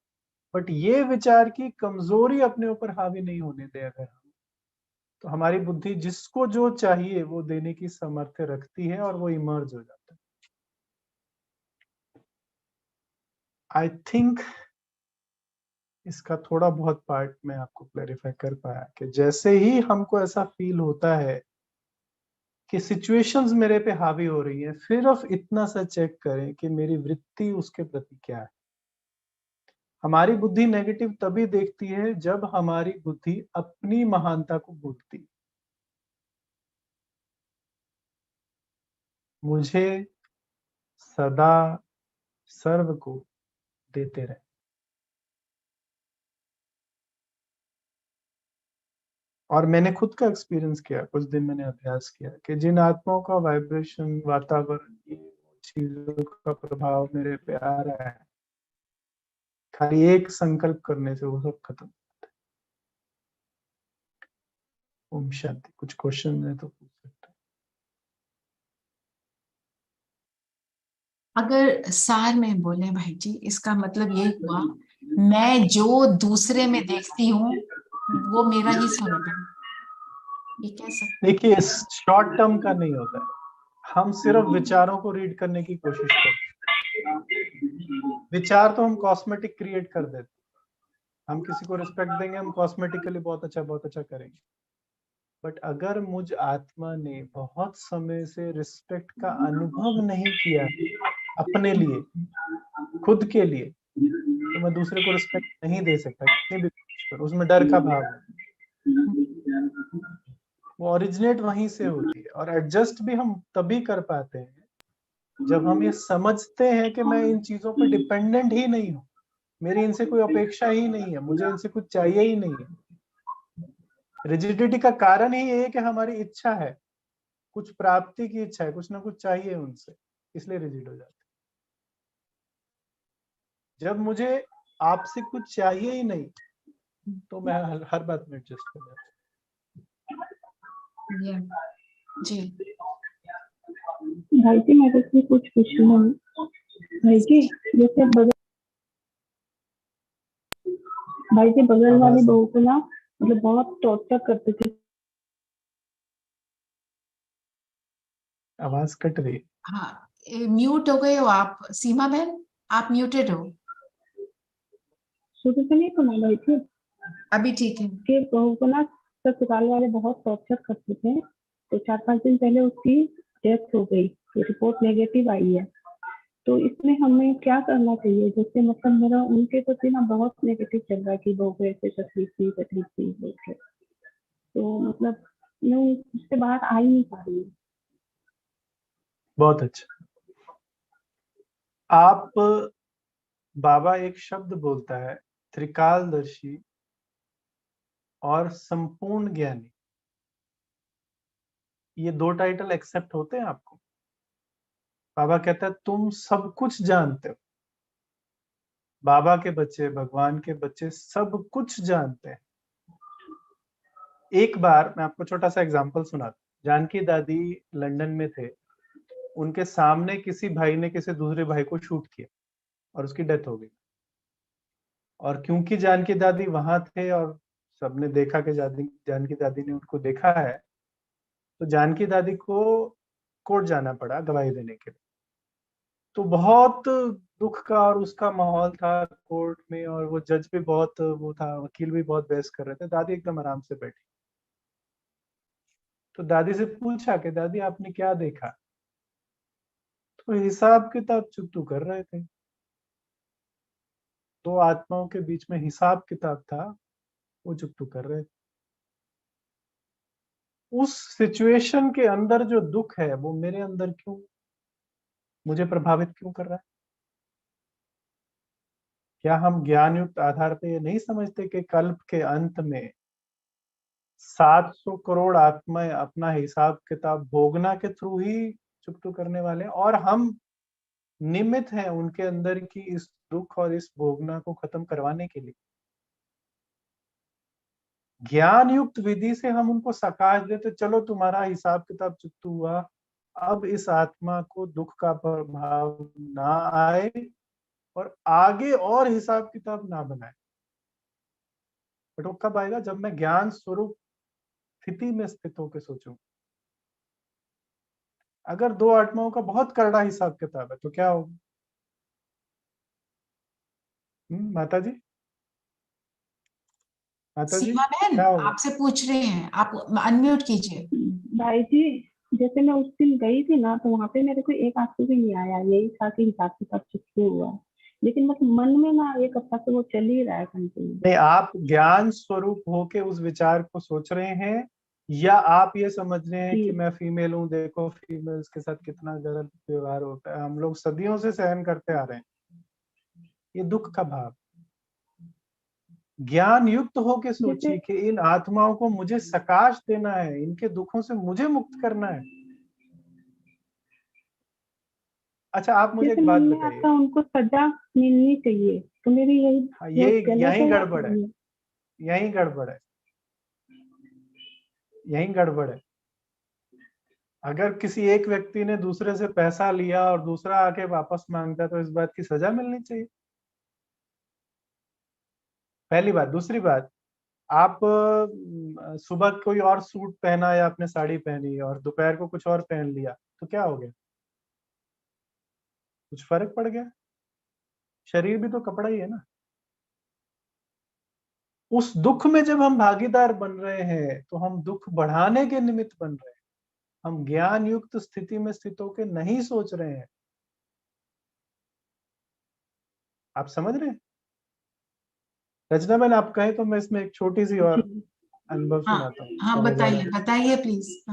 बट ये विचार की कमजोरी अपने ऊपर हावी नहीं होने दे अगर हम, तो हमारी बुद्धि जिसको जो चाहिए वो देने की सामर्थ्य रखती है और वो इमर्ज हो जाता है। आई थिंक इसका थोड़ा बहुत पार्ट मैं आपको क्लैरिफाई कर पाया कि जैसे ही हमको ऐसा फील होता है कि सिचुएशंस मेरे पे हावी हो रही है, सिर्फ इतना सा चेक करें कि मेरी वृत्ति उसके प्रति क्या है। हमारी बुद्धि नेगेटिव तभी देखती है जब हमारी बुद्धि अपनी महानता को भूलती है। मुझे सदा सर्व को देते रहे। और मैंने खुद का एक्सपीरियंस किया, कुछ दिन मैंने अभ्यास किया कि जिन आत्माओं का वाइब्रेशन, वातावरण, ये चीजों का प्रभाव मेरे पे आ रहा है, खाली एक संकल्प करने से वो सब खत्म। ओम शांति। कुछ क्वेश्चन है तो पूछ सकते हैं।
अगर सार में बोले भाई जी, इसका मतलब ये हुआ मैं जो दूसरे में देखती हूँ वो मेरा ही स्वरूप है, ये कह सकते हैं?
देखिए, शॉर्ट टर्म का नहीं होता है, हम सिर्फ विचारों को रीड करने की कोशिश करते हैं। विचार तो हम कॉस्मेटिक क्रिएट कर देते हैं, हम किसी को रिस्पेक्ट देंगे, हम कॉस्मेटिकली बहुत अच्छा करेंगे, बट अगर मुझ आत्मा ने बहुत समय से रिस्पेक्ट का अनुभव नहीं किया अपने लिए, खुद के लिए, तो मैं दूसरे को रिस्पेक्ट नहीं दे सकता कितनी भी कोशिश करूं। उसमें डर का भाव है, वो ओरिजिनेट वहीं से होती है। और एडजस्ट भी हम तभी कर पाते हैं जब हम ये समझते हैं कि मैं इन चीजों पर डिपेंडेंट ही नहीं हूँ, मेरी इनसे कोई अपेक्षा ही नहीं है, मुझे इनसे कुछ चाहिए ही नहीं है। रिजिडिटी का कारण ही ये है कि हमारी इच्छा है, कुछ प्राप्ति की इच्छा है, कुछ ना कुछ चाहिए उनसे, इसलिए रिजिड हो जाते। जब मुझे आपसे कुछ चाहिए ही नहीं तो मैं हर बात में एडजस्ट कर जाता
ये जी
भाई जी मेरे से कुछ पूछना है। भाई जी जैसे भाई जी बगल वाली बहू को ना मतलब बहुत टॉर्चर करते थे।
आवाज कट रही है।
हाँ, म्यूट हो गए हो आप सीमा बहन, आप म्यूटेड हो।
शुरू से नहीं सुना भाई जी?
अभी ठीक है।
कि बहू को ना ससुराल वाले बहुत टॉर्चर करते थे, तो 4-5 दिन पहले उसकी डेथ हो गई, तो रिपोर्ट नेगेटिव आई है। तो इसमें हमें क्या करना चाहिए? जैसे मतलब मेरा उनके प्रति ना बहुत नेगेटिव चल रहा है कि बहू को ऐसे तकलीफ थी बोल के, तो मतलब मैं उससे बाहर आ ही नहीं पा रही हूँ।
बहुत अच्छा। आप, बाबा एक शब्द बोलता है, त्रिकालदर्शी और संपूर्ण ज्ञानी, ये 2 टाइटल एक्सेप्ट होते हैं आपको? बाबा कहता है तुम सब कुछ जानते हो। बाबा के बच्चे, भगवान के बच्चे सब कुछ जानते हैं। एक बार मैं आपको छोटा सा एग्जांपल सुनाता हूँ। जानकी दादी लंदन में थे, उनके सामने किसी भाई ने किसी दूसरे भाई को शूट किया और उसकी डेथ हो गई। और क्योंकि जानकी दादी वहां थे और सबने देखा कि जानकी दादी ने उनको देखा है, तो जानकी दादी को कोर्ट जाना पड़ा गवाही देने के लिए। तो बहुत दुख का और उसका माहौल था कोर्ट में, और वो जज भी बहुत वो था, वकील भी बहुत बहस कर रहे थे। दादी एकदम आराम से बैठी। तो दादी से पूछा कि दादी आपने क्या देखा? तो हिसाब किताब चुप्तू कर रहे थे। 2 आत्माओं के बीच में हिसाब किताब था, वो चुप्तू कर रहे थे। उस सिचुएशन के अंदर जो दुख है वो मेरे अंदर क्यों? मुझे प्रभावित क्यों कर रहा है? क्या हम ज्ञान युक्त आधार पे ये नहीं समझते कि कल्प के अंत में 700 करोड़ आत्माएं अपना हिसाब किताब भोगना के थ्रू ही चुकतू करने वाले हैं, और हम निमित्त हैं उनके अंदर की इस दुख और इस भोगना को खत्म करवाने के लिए। ज्ञान युक्त विधि से हम उनको सकाश देते, चलो तुम्हारा हिसाब किताब चुकतू हुआ, अब इस आत्मा को दुख का प्रभाव ना आए और आगे और हिसाब किताब ना बनाए। बट वो कब आएगा? जब मैं ज्ञान स्वरूप स्थिति में स्थित होकर सोचूं। अगर दो आत्माओं का बहुत करड़ा हिसाब किताब है तो क्या होगा? माता जी, माता जी,
सीमा बहन
क्या होगा?
आपसे पूछ रहे हैं, आप अनम्यूट कीजिए।
भाई जी, जैसे मैं उस दिन गई थी ना, तो वहां पे मेरे को एक आंसू भी नहीं आया, यही था कि हिसाब किताब चुकतू हुआ, लेकिन बस मन में ना एक हफ्ता से वो चल ही रहा है कंटिन्यू।
नहीं, आप ज्ञान स्वरूप होके उस विचार को सोच रहे हैं, या आप ये समझ रहे हैं कि मैं फीमेल हूँ, देखो फीमेल्स के साथ कितना गलत व्यवहार होता है, हम लोग सदियों से सहन करते आ रहे हैं, ये दुख का भाव। ज्ञान युक्त होके सोचिए कि इन आत्माओं को मुझे सकाश देना है, इनके दुखों से मुझे मुक्त करना है। अच्छा, आप मुझे
जैसे
एक बात
मन में
बताइए।
आता उनको सजा मिलनी चाहिए, तो मेरी यही
ये
गलत
यही
है या
गड़बड़ है,
सही है?
यही गड़बड़ है, यही गड़बड़ है। अगर किसी एक व्यक्ति ने दूसरे से पैसा लिया और दूसरा आके वापस मांगता है तो इस बात की सजा मिलनी चाहिए, पहली बात। दूसरी बात, आप सुबह कोई और सूट पहना या आपने साड़ी पहनी और दोपहर को कुछ और पहन लिया तो क्या हो गया? कुछ फर्क पड़ गया? शरीर भी तो कपड़ा ही है ना। उस दुख में जब हम भागीदार बन रहे हैं तो हम दुख बढ़ाने के निमित्त बन रहे हैं, हम ज्ञान युक्त स्थिति में स्थित होकर नहीं सोच रहे हैं। आप समझ रहे हैं? रचना मैंने आप कहे तो मैं इसमें एक छोटी सी और अनुभव
हाँ
सुनाता हूँ।
हाँ,
बहुत ज्यादा
बताइए बताइए प्लीज।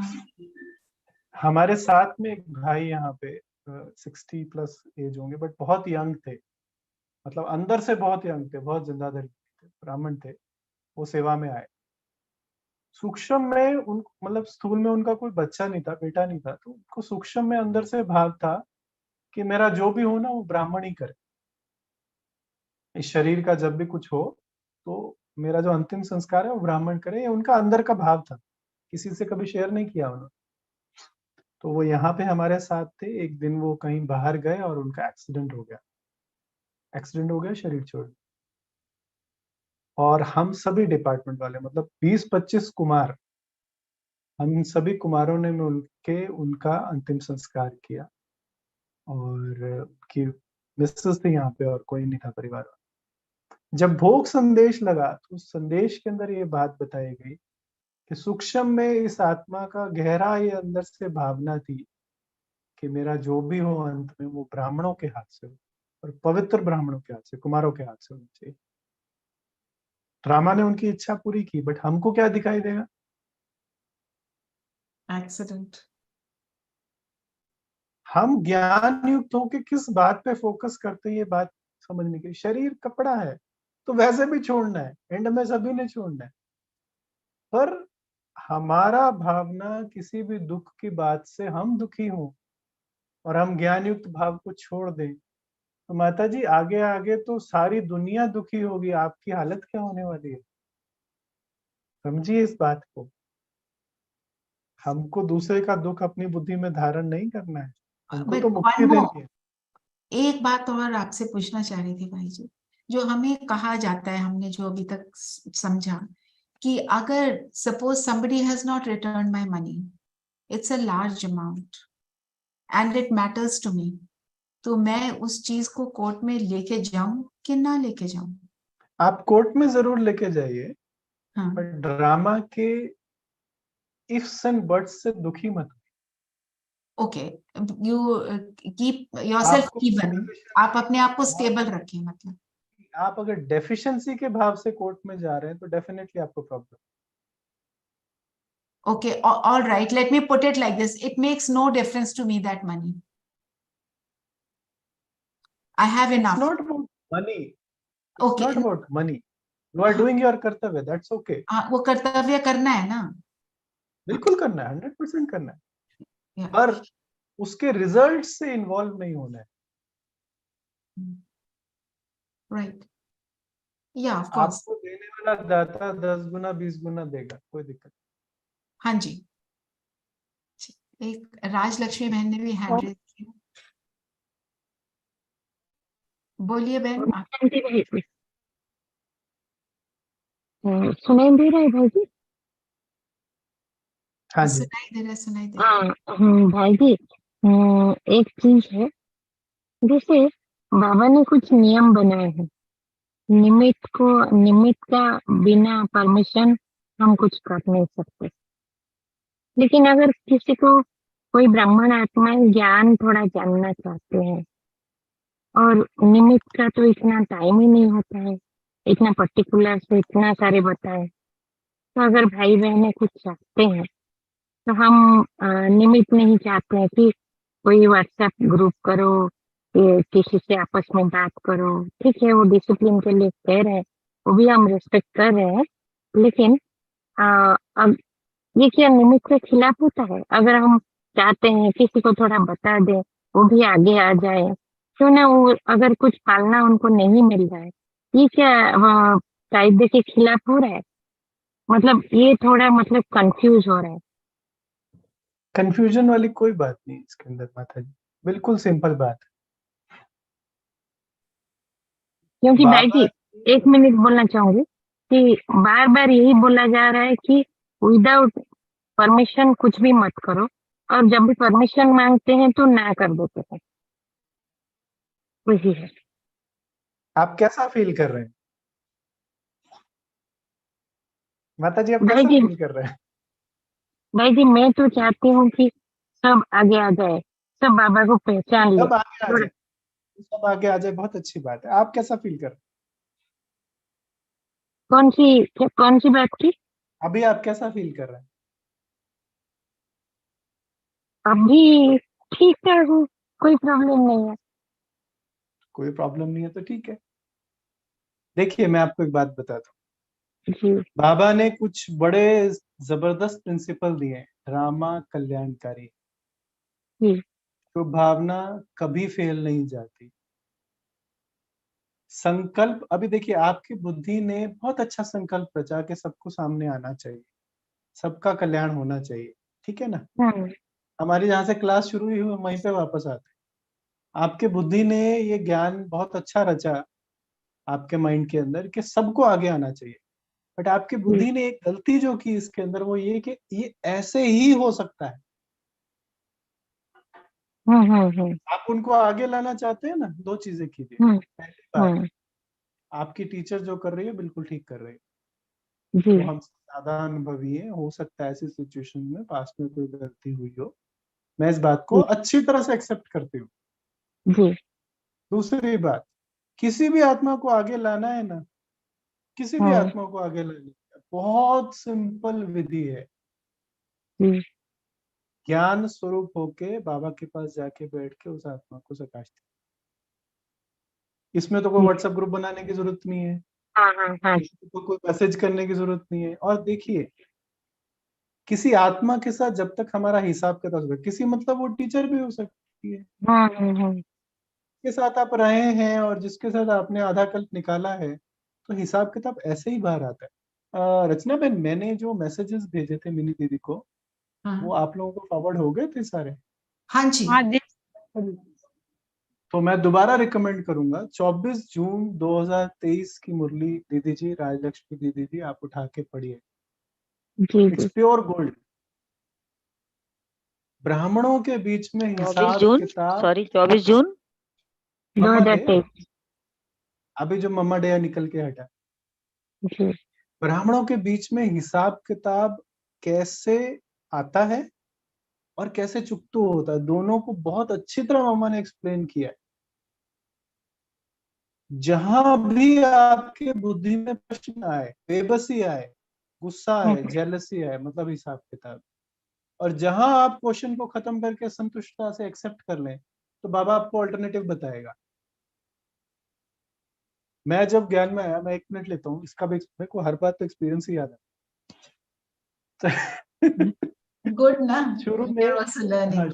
हमारे साथ में एक भाई यहाँ पे 60 प्लस एज होंगे, बट बहुत यंग थे, मतलब अंदर से बहुत यंग थे, बहुत जिंदादिल थे, ब्राह्मण थे। वो सेवा में आए। सूक्ष्म में उन मतलब स्थूल में उनका कोई बच्चा नहीं था, बेटा नहीं था, तो उनको सूक्ष्म में अंदर से भाव था कि मेरा जो भी हो ना वो ब्राह्मण ही करे। इस शरीर का जब भी कुछ हो तो मेरा जो अंतिम संस्कार है वो ब्राह्मण करे, ये उनका अंदर का भाव था, किसी से कभी शेयर नहीं किया उन्होंने। तो वो यहाँ पे हमारे साथ थे। एक दिन वो कहीं बाहर गए और उनका एक्सीडेंट हो गया। एक्सीडेंट हो गया, शरीर छोड़। और हम सभी डिपार्टमेंट वाले, मतलब 20-25 कुमार, हम सभी कुमारों ने मिलके उनका अंतिम संस्कार किया। और कि मिसेस थी यहाँ पे और कोई नहीं था परिवार वाला। जब भोग संदेश लगा तो उस संदेश के अंदर ये बात बताई गई कि सूक्ष्म में इस आत्मा का गहरा ये अंदर से भावना थी कि मेरा जो भी हो अंत में वो ब्राह्मणों के हाथ से हो, और पवित्र ब्राह्मणों के हाथ से, कुमारों के हाथ से होना चाहिए। ड्रामा ने उनकी इच्छा पूरी की, बट हमको क्या दिखाई देगा?
एक्सीडेंट।
हम ज्ञान युक्त होकर किस बात पे फोकस करते हैं, ये बात समझने की। शरीर कपड़ा है तो वैसे भी छोड़ना है, एंड में सभी ने छोड़ना है, पर हमारा भावना किसी भी दुख की बात से हम दुखी हों और हम ज्ञान युक्त भाव को छोड़ दें तो माता जी आगे आगे तो सारी दुनिया दुखी होगी, आपकी हालत क्या होने वाली है? समझिए इस बात को। हमको दूसरे का दुख अपनी बुद्धि में धारण नहीं करना है, हमको तो मुक्ति देनी है।
एक बात और आपसे पूछना चाह रही थी भाई जी, जो हमें कहा जाता है, हमने जो अभी तक समझा कि अगर suppose somebody has not returned my money, it's a large amount and it matters to me, तो मैं उस चीज को कोर्ट में लेके जाऊं कि ना लेके जाऊं?
आप कोर्ट में जरूर लेके जाइए,
हाँ,
पर ड्रामा के इफ्स एंड बट्स से दुखी मत।
Okay, you keep yourself even, आप अपने आप को स्टेबल रखें। मतलब
आप अगर डेफिशिएंसी के भाव से कोर्ट में जा रहे हैं तो डेफिनेटली आपको problem.
okay, all right, let me put it like this, it makes no difference to me that money. I have enough.
It's not about money. It's
Okay.
not about money. You are doing your कर्तव्य. That's okay.
वो कर्तव्य करना है ना.
बिल्कुल करना है, 100% करना है.
Yeah.
पर उसके रिजल्ट से इन्वॉल्व नहीं होना है.
Right. Yeah, of course.
आपको देने वाला दाता 10 गुना 20 गुना देगा, कोई दिक्कत.
हाँ जी. एक राजलक्ष्मी बहन ने भी हैंड रेज किया. बोलिए बहन.
सुनाई दे रहा है भाई जी?
हाँ जी.
सुनाई दे रहा है, सुनाई दे रहा है.
हाँ भाई जी, एक चीज है, जैसे बाबा ने कुछ नियम बनाए हैं, निमित्त का बिना परमिशन हम कुछ कर नहीं सकते। लेकिन अगर किसी को कोई ब्राह्मण आत्मा ज्ञान थोड़ा जानना चाहते हैं और निमित्त का तो इतना टाइम ही नहीं होता है, इतना पर्टिकुलर से इतना सारे बताए, तो अगर भाई बहनें कुछ चाहते हैं तो हम निमित्त नहीं चाहते हैं कि कोई व्हाट्सएप ग्रुप करो, किसी से आपस में बात करो, ठीक है वो डिसिप्लिन के लिए कह रहे हैं, वो भी हम रिस्पेक्ट कर रहे हैं, लेकिन अब ये क्या निमित्त के खिलाफ होता है? अगर हम चाहते हैं किसी को थोड़ा बता दें, वो भी आगे आ जाए, क्यों ना वो अगर कुछ पालना उनको नहीं मिल रहा है, ये क्या कायदे के खिलाफ हो रहा है? मतलब ये थोड़ा मतलब कंफ्यूज हो रहा है।
कंफ्यूजन वाली कोई बात नहीं इसके अंदर माता जी, बिल्कुल सिंपल बात है.
क्योंकि भाई जी
बाबा
एक मिनट बोलना चाहूंगी कि बार बार यही बोला जा रहा है कि विदाउट परमिशन कुछ भी मत करो, और जब भी परमिशन मांगते हैं तो ना कर देते हैं, वही है।
आप कैसा फील कर रहे हैं माता जी? आप
भाई
कैसा
जी
फील कर रहे हैं?
भाई जी मैं तो चाहती हूँ कि सब आगे आ जाए, सब बाबा को पहचान ले।
सब आगे आ जाए, सब आगे आ जाए, बहुत अच्छी बात है. आप कैसा फील कर रहे हैं
कौन सी बात की?
अभी? आप कैसा फील कर रहे हैं?
अभी ठीक ठाक हूँ, कोई प्रॉब्लम नहीं है।
कोई प्रॉब्लम नहीं है तो ठीक है. देखिए मैं आपको एक बात बताता हूँ.
जी
बाबा ने कुछ बड़े जबरदस्त प्रिंसिपल दिए हैं, ड्रामा कल्याणकारी.
जी
जो भावना कभी फेल नहीं जाती. संकल्प, अभी देखिए आपकी बुद्धि ने बहुत अच्छा संकल्प रचा के सबको सामने आना चाहिए, सबका कल्याण होना चाहिए, ठीक है ना. हमारी जहाँ से क्लास शुरू हुई हम वहीं पे वापस आते हैं. आपके बुद्धि ने ये ज्ञान बहुत अच्छा रचा आपके माइंड के अंदर कि सबको आगे आना चाहिए, बट आपकी बुद्धि ने एक गलती जो की इसके अंदर वो ये कि ये ऐसे ही हो सकता है. आप उनको आगे लाना चाहते हैं ना, दो चीजें कीजिए. पहली बात, आपकी टीचर जो कर रही है बिल्कुल ठीक कर रही है,
जी
वो हमसे ज्यादा अनुभवी है, हो सकता है ऐसी सिचुएशन में पास में कोई गलती हुई हो, मैं इस बात को अच्छी तरह से एक्सेप्ट करती हूँ.
जी
दूसरी बात, किसी भी आत्मा को आगे लाना है ना, किसी भी आत्मा को आगे लाने का बहुत सिंपल विधि है. ज्ञान स्वरूप होके बाबा के पास जाके बैठ के उस आत्मा को सकाश दे. इसमें तो कोई व्हाट्सएप ग्रुप बनाने की जरूरत नहीं है, तो कोई मैसेज करने की जरूरत नहीं है. और देखिए किसी आत्मा के साथ जब तक हमारा हिसाब किताब होगा, किसी मतलब वो टीचर भी हो सकती है, के साथ आप रहे हैं और जिसके साथ आपने आधा कल्प निकाला है, तो हिसाब किताब ऐसे ही बाहर आता है. रचना बहन, मैंने जो मैसेजेस भेजे थे मिनी दीदी को, वो आप लोगों को फॉरवर्ड हो गए थे सारे?
हाँ जी.
तो मैं दोबारा रिकमेंड करूंगा, 24 जून 2023 की मुरली दीदी जी, राजलक्ष्मी दीदी जी, आप उठा के पढ़िए. It's pure gold. ब्राह्मणों के बीच में हिसाब किताब.
24 जून
2023
अभी जो मम्मा डे निकल के हटा. ब्राह्मणों के बीच में हिसाब किताब कैसे आता है और कैसे चुकतू होता है, दोनों को बहुत अच्छी तरह मम्मा ने एक्सप्लेन किया है. जहां भी आपके बुद्धि में प्रश्न आए, बेबसी आए, गुस्सा आए, जेलसी आए, मतलब हिसाब किताब, और जहां आप क्वेश्चन को खत्म करके संतुष्टता से एक्सेप्ट कर लें, तो बाबा आपको अल्टरनेटिव बताएगा. मैं जब ज्ञान में आया, मैं 1 मिनट लेता हूँ, इसका भी मेरे को हर बात तो एक्सपीरियंस ही याद है।
गुड ना,
शुरू
वी
में,
आर आल्सो
हाँ,
लर्निंग।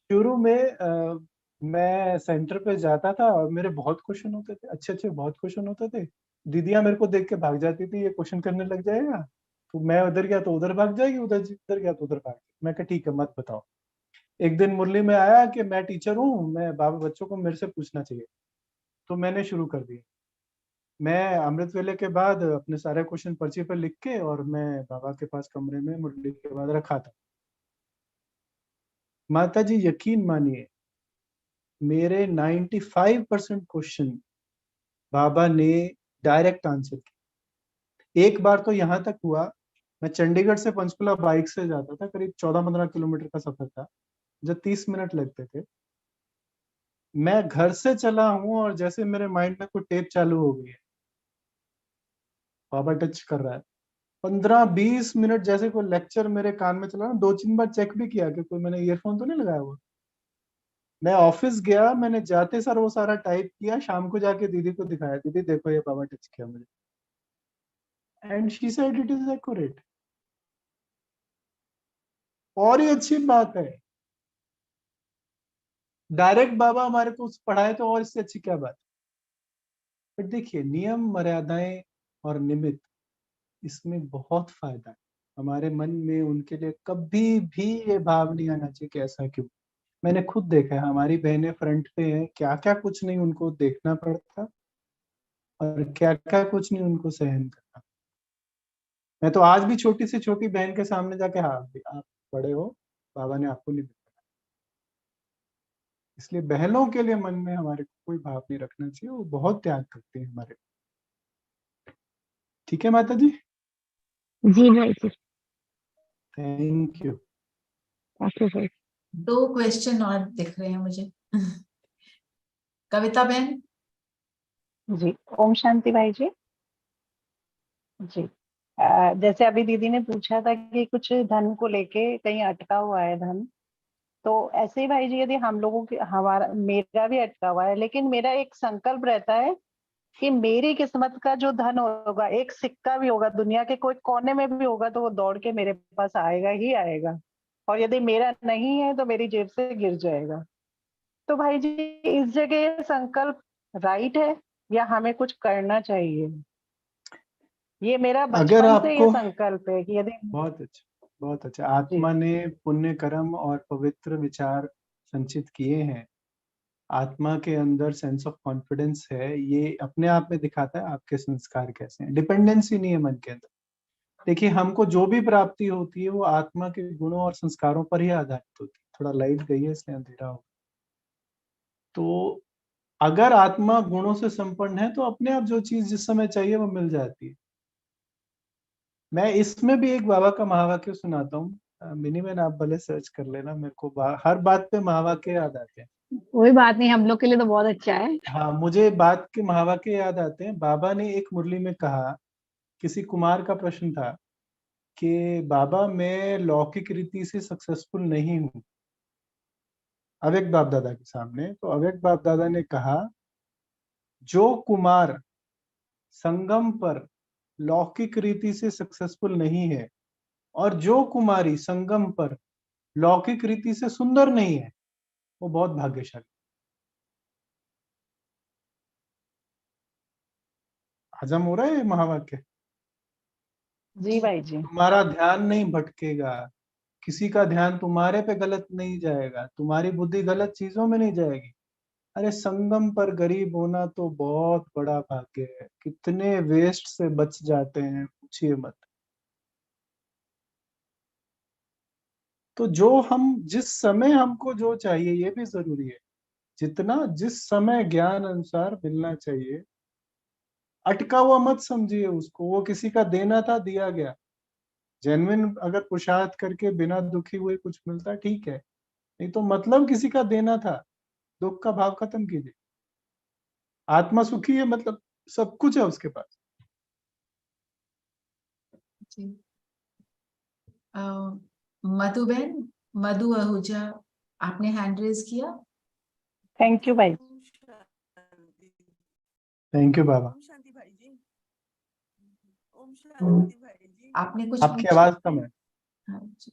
शुरू में मैं सेंटर पे जाता था और मेरे बहुत क्वेश्चन होते थे, अच्छे अच्छे बहुत क्वेश्चन होते थे। दीदियां मेरे को देख के भाग जाती थी, ये क्वेश्चन करने लग जाएगा। तो मैं उधर गया तो उधर भाग जाएगी, उधर गया तो उधर भाग जाएगी। मैं कहा ठीक है, मत बताओ। एक दिन मुरली में आया कि मैं टीचर हूँ, मैं बाबा बच्चों को मेरे से पूछना चाहिए। तो मैंने शुरू कर दिया। मैं अमृत वेले के बाद अपने सारे क्वेश्चन पर्ची पर लिख के और मैं बाबा के पास कमरे में मुरली के बाद रखा था। माता जी यकीन मानिए, मेरे 95% क्वेश्चन बाबा ने डायरेक्ट आंसर किया। एक बार तो यहाँ तक हुआ, मैं चंडीगढ़ से पंचकुला बाइक से जाता था, करीब 14-15 किलोमीटर का सफर था, जो 30 मिनट लगते थे। मैं घर से चला हूँ और जैसे मेरे माइंड में कोई टेप चालू हो गई है, बाबा टच कर रहा है। 15-20 मिनट जैसे कोई लेक्चर मेरे कान में चला ना, 2-3 बार चेक भी किया कि कोई मैंने ईयरफोन तो नहीं लगाया हुआ। मैं ऑफिस गया, मैंने जाते सर वो सारा टाइप किया, शाम को जाके दीदी को दिखाया, दीदी देखो ये बाबा टच किया मुझे, and she said it is accurate. और ये अच्छी बात है, डायरेक्ट बाबा हमारे को पढ़ाए तो और इससे अच्छी क्या बात। बट देखिए, नियम मर्यादाएं और निमित्त, इसमें बहुत फायदा है। हमारे मन में उनके लिए कभी भी ये भाव नहीं आना चाहिए कि ऐसा क्यों। मैंने खुद देखा है, हमारी बहनें फ्रंट पे हैं, क्या क्या कुछ नहीं उनको देखना पड़ता और क्या क्या कुछ नहीं उनको सहन करना। मैं तो आज भी छोटी से छोटी बहन के सामने जाके, हाँ आप बड़े हो, बाबा ने आपको नहीं बताया। इसलिए बहनों के लिए मन में हमारे को कोई भाव नहीं रखना चाहिए, वो बहुत त्याग करती है हमारे। ठीक है माता जी,
जी भाई जी।
Thank you.
ओके भाई।
2 क्वेश्चन और दिख रहे हैं मुझे। कविता बहन।
जी, ओम शांति भाई जी। जी, जैसे अभी दीदी ने पूछा था कि कुछ धन को लेके कहीं अटका हुआ है धन, तो ऐसे ही भाई जी, यदि हम लोगों की, हमारा, मेरा भी अटका हुआ है, लेकिन मेरा एक संकल्प रहता है कि मेरी किस्मत का जो धन होगा, एक सिक्का भी होगा, दुनिया के कोई कोने में भी होगा, तो वो दौड़ के मेरे पास आएगा ही आएगा। और यदि मेरा नहीं है तो मेरी जेब से गिर जाएगा। तो भाई जी, इस जगह ये संकल्प राइट है या हमें कुछ करना चाहिए? ये मेरा
अगर
बचपन से ये
आपको,
संकल्प है कि यदि,
बहुत अच्छा, बहुत अच्छा,
जी
आत्मा ने पुण्य कर्म और पवित्र विचार संचित किए हैं, आत्मा के अंदर सेंस ऑफ कॉन्फिडेंस है, ये अपने आप में दिखाता है आपके संस्कार कैसे हैं। डिपेंडेंसी नहीं है मन के अंदर। देखिए, हमको जो भी प्राप्ति होती है वो आत्मा के गुणों और संस्कारों पर ही आधारित होती है। थोड़ा लाइट गई है इसलिए अंधेरा हो। तो अगर आत्मा गुणों से संपन्न है तो अपने आप जो चीज जिस समय चाहिए वो मिल जाती है। मैं इसमें भी एक बाबा का महावाक्य सुनाता हूँ, मिनी मैन आप भले सर्च कर लेना, मेरे को हर बात पे महावाक्य याद आते हैं।
कोई बात नहीं, हम लोग के लिए तो बहुत अच्छा है।
हाँ, मुझे बात के महावाक्य याद आते हैं। बाबा ने एक मुरली में कहा, किसी कुमार का प्रश्न था कि बाबा मैं लौकिक रीति से सक्सेसफुल नहीं हूँ, अव्यक्त बाप दादा के सामने। तो अव्यक्त बाप दादा ने कहा, जो कुमार संगम पर लौकिक रीति से सक्सेसफुल नहीं है और जो कुमारी संगम पर लौकिक रीति से सुंदर नहीं है, वो बहुत भाग्यशाली। हजम हो रहा है ये महावाक्य?
जी भाई जी।
तुम्हारा ध्यान नहीं भटकेगा, किसी का ध्यान तुम्हारे पे गलत नहीं जाएगा, तुम्हारी बुद्धि गलत चीजों में नहीं जाएगी। अरे संगम पर गरीब होना तो बहुत बड़ा भाग्य है, कितने वेस्ट से बच जाते हैं, पूछिए मत। तो जो हम, जिस समय हमको जो चाहिए, ये भी जरूरी है, जितना जिस समय ज्ञान अनुसार मिलना चाहिए, अटका हुआ मत समझिए उसको। वो किसी का देना था, दिया गया। जेन्युइन अगर पुरुषार्थ करके बिना दुखी हुए कुछ मिलता, ठीक है, नहीं तो मतलब किसी का देना था। दुख का भाव खत्म कीजिए। आत्मा सुखी है मतलब सब कुछ है उसके पास।
जी। मधु बहन, मधु आहूजा, आपने हैंड रेज किया।
थैंक यू भाई।
थैंक यू बाबा।
ओम शांति भाई जी। ओम शांति भाई जी।
आपने कुछ
आपकी
पूछा?
आवाज कम है।
हाँ जी,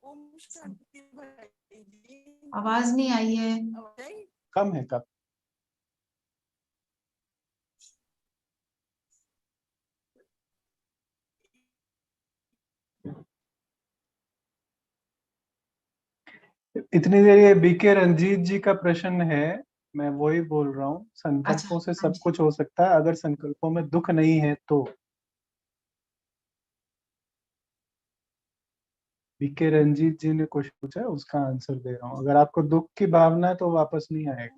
ओम शांति भाई जी।
आवाज नहीं आई है।
आवाज आई?
कम है कम। इतनी देर ये बीके रंजीत जी का प्रश्न है, मैं वही बोल रहा हूँ। संकल्पों से
हाँ
सब
जी।
कुछ हो सकता है अगर संकल्पों में दुख नहीं है तो। बीके रंजीत जी ने कुछ पूछा है, उसका आंसर दे रहा हूँ। अगर आपको दुख की भावना है तो वापस नहीं आएगा,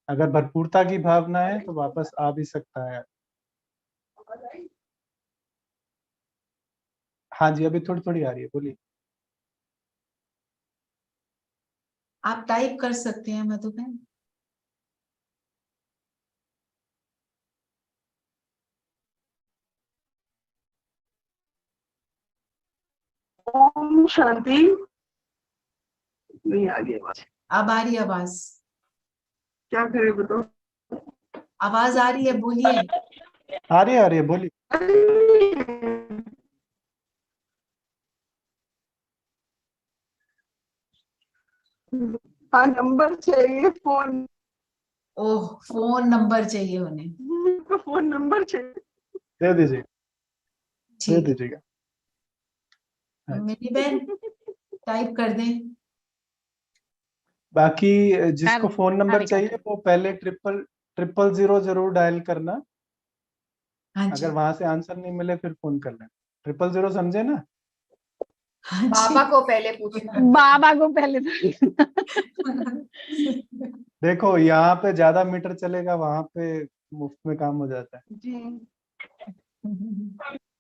अगर भरपूरता की भावना है तो वापस आ भी सकता है। हाँ जी, अभी थोड़ी थोड़ी आ रही है, बोलिए।
आप टाइप कर सकते हैं मधुबन।
ओम शांति। नहीं आ गई आवाज।
अब आ रही आवाज।
क्या करे बताओ।
आवाज आ रही है, बोलिए।
आ रही है, बोलिए।
हाँ, नंबर चाहिए फोन।
ओह, फोन नंबर चाहिए उन्हें।
फोन नंबर चाहिए।
दे दीजिए, दे
ठीक,
दीजिएगा। हाँ जी।
मेरी बहन टाइप कर दें।
बाकी जिसको फोन नंबर
कर
चाहिए वो पहले 000 जरूर डायल करना।
हाँ जी,
अगर वहां से आंसर नहीं मिले फिर फोन कर लेना। 000 समझे ना?
हाँ
बाबा
जी।
को पहले पूछना।
बाबा को पहले
देखो, यहाँ पे ज्यादा मीटर चलेगा, वहां पे मुफ्त में काम हो जाता है।
जी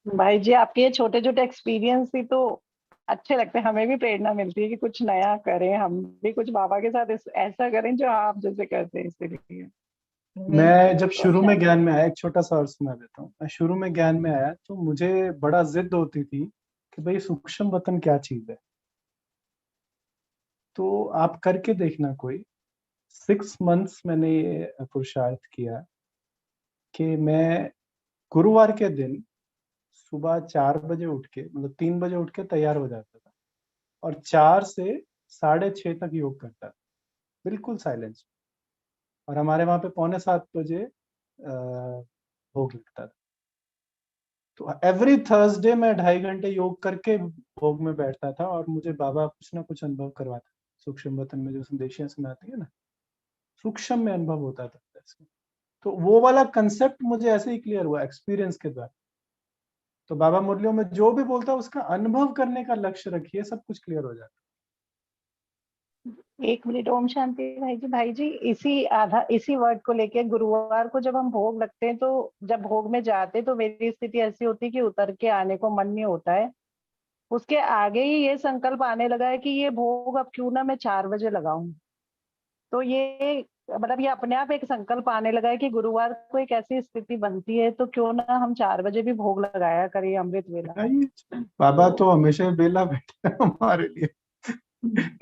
भाई जी, आपके ये छोटे छोटे एक्सपीरियंस ही तो अच्छे लगते हैं, हमें भी प्रेरणा मिलती है कि कुछ नया करें, हम भी कुछ बाबा के साथ ऐसा करें जो आप जैसे करते हैं। इसलिए
मैं जब शुरू में
शांति।
ज्ञान में आया, एक छोटा सा और सुना देता हूँ। मैं शुरू में ज्ञान में आया तो मुझे बड़ा जिद होती थी कि भाई सूक्ष्म वतन क्या चीज है। तो आप करके देखना कोई 6 मंथ्स मैंने ये पुरुषार्थ किया कि मैं गुरुवार के दिन सुबह 4 बजे उठ के, मतलब 3 बजे उठ के तैयार हो जाता था और 4 से 6:30 तक योग करता था, बिल्कुल साइलेंस। और हमारे वहां पे 6:45 बजे भोग लगता था। तो एवरी थर्सडे मैं 2.5 घंटे योग करके भोग में बैठता था और मुझे बाबा कुछ ना कुछ अनुभव करवाता। सूक्ष्म वतन में जो संदेशियां सुनाती है ना, सूक्ष्म में अनुभव होता था इसमें। तो वो वाला कंसेप्ट मुझे ऐसे ही क्लियर हुआ एक्सपीरियंस के द्वारा। तो बाबा मुरलियों में जो भी बोलता है उसका अनुभव करने का लक्ष्य रखिए, सब कुछ क्लियर हो जाता है।
एक मिनट। ओम शांति भाई जी, इसी वर्ड को लेके गुरुवार को जब हम भोग लगते हैं, तो जब भोग में जाते तो मेरी स्थिति ऐसी होती है कि उतर के आने को मन नहीं होता है। उसके आगे ही ये संकल्प आने लगा है कि ये भोग अब क्यों ना मैं 4 बजे लगाऊं। तो ये मतलब ये अपने आप एक संकल्प आने लगा है कि गुरुवार को एक ऐसी स्थिति बनती है तो क्यों ना हम 4 बजे भी भोग लगाया करिए अमृत वेला।
बाबा तो हमेशा बेला बैठे हैं हमारे लिए।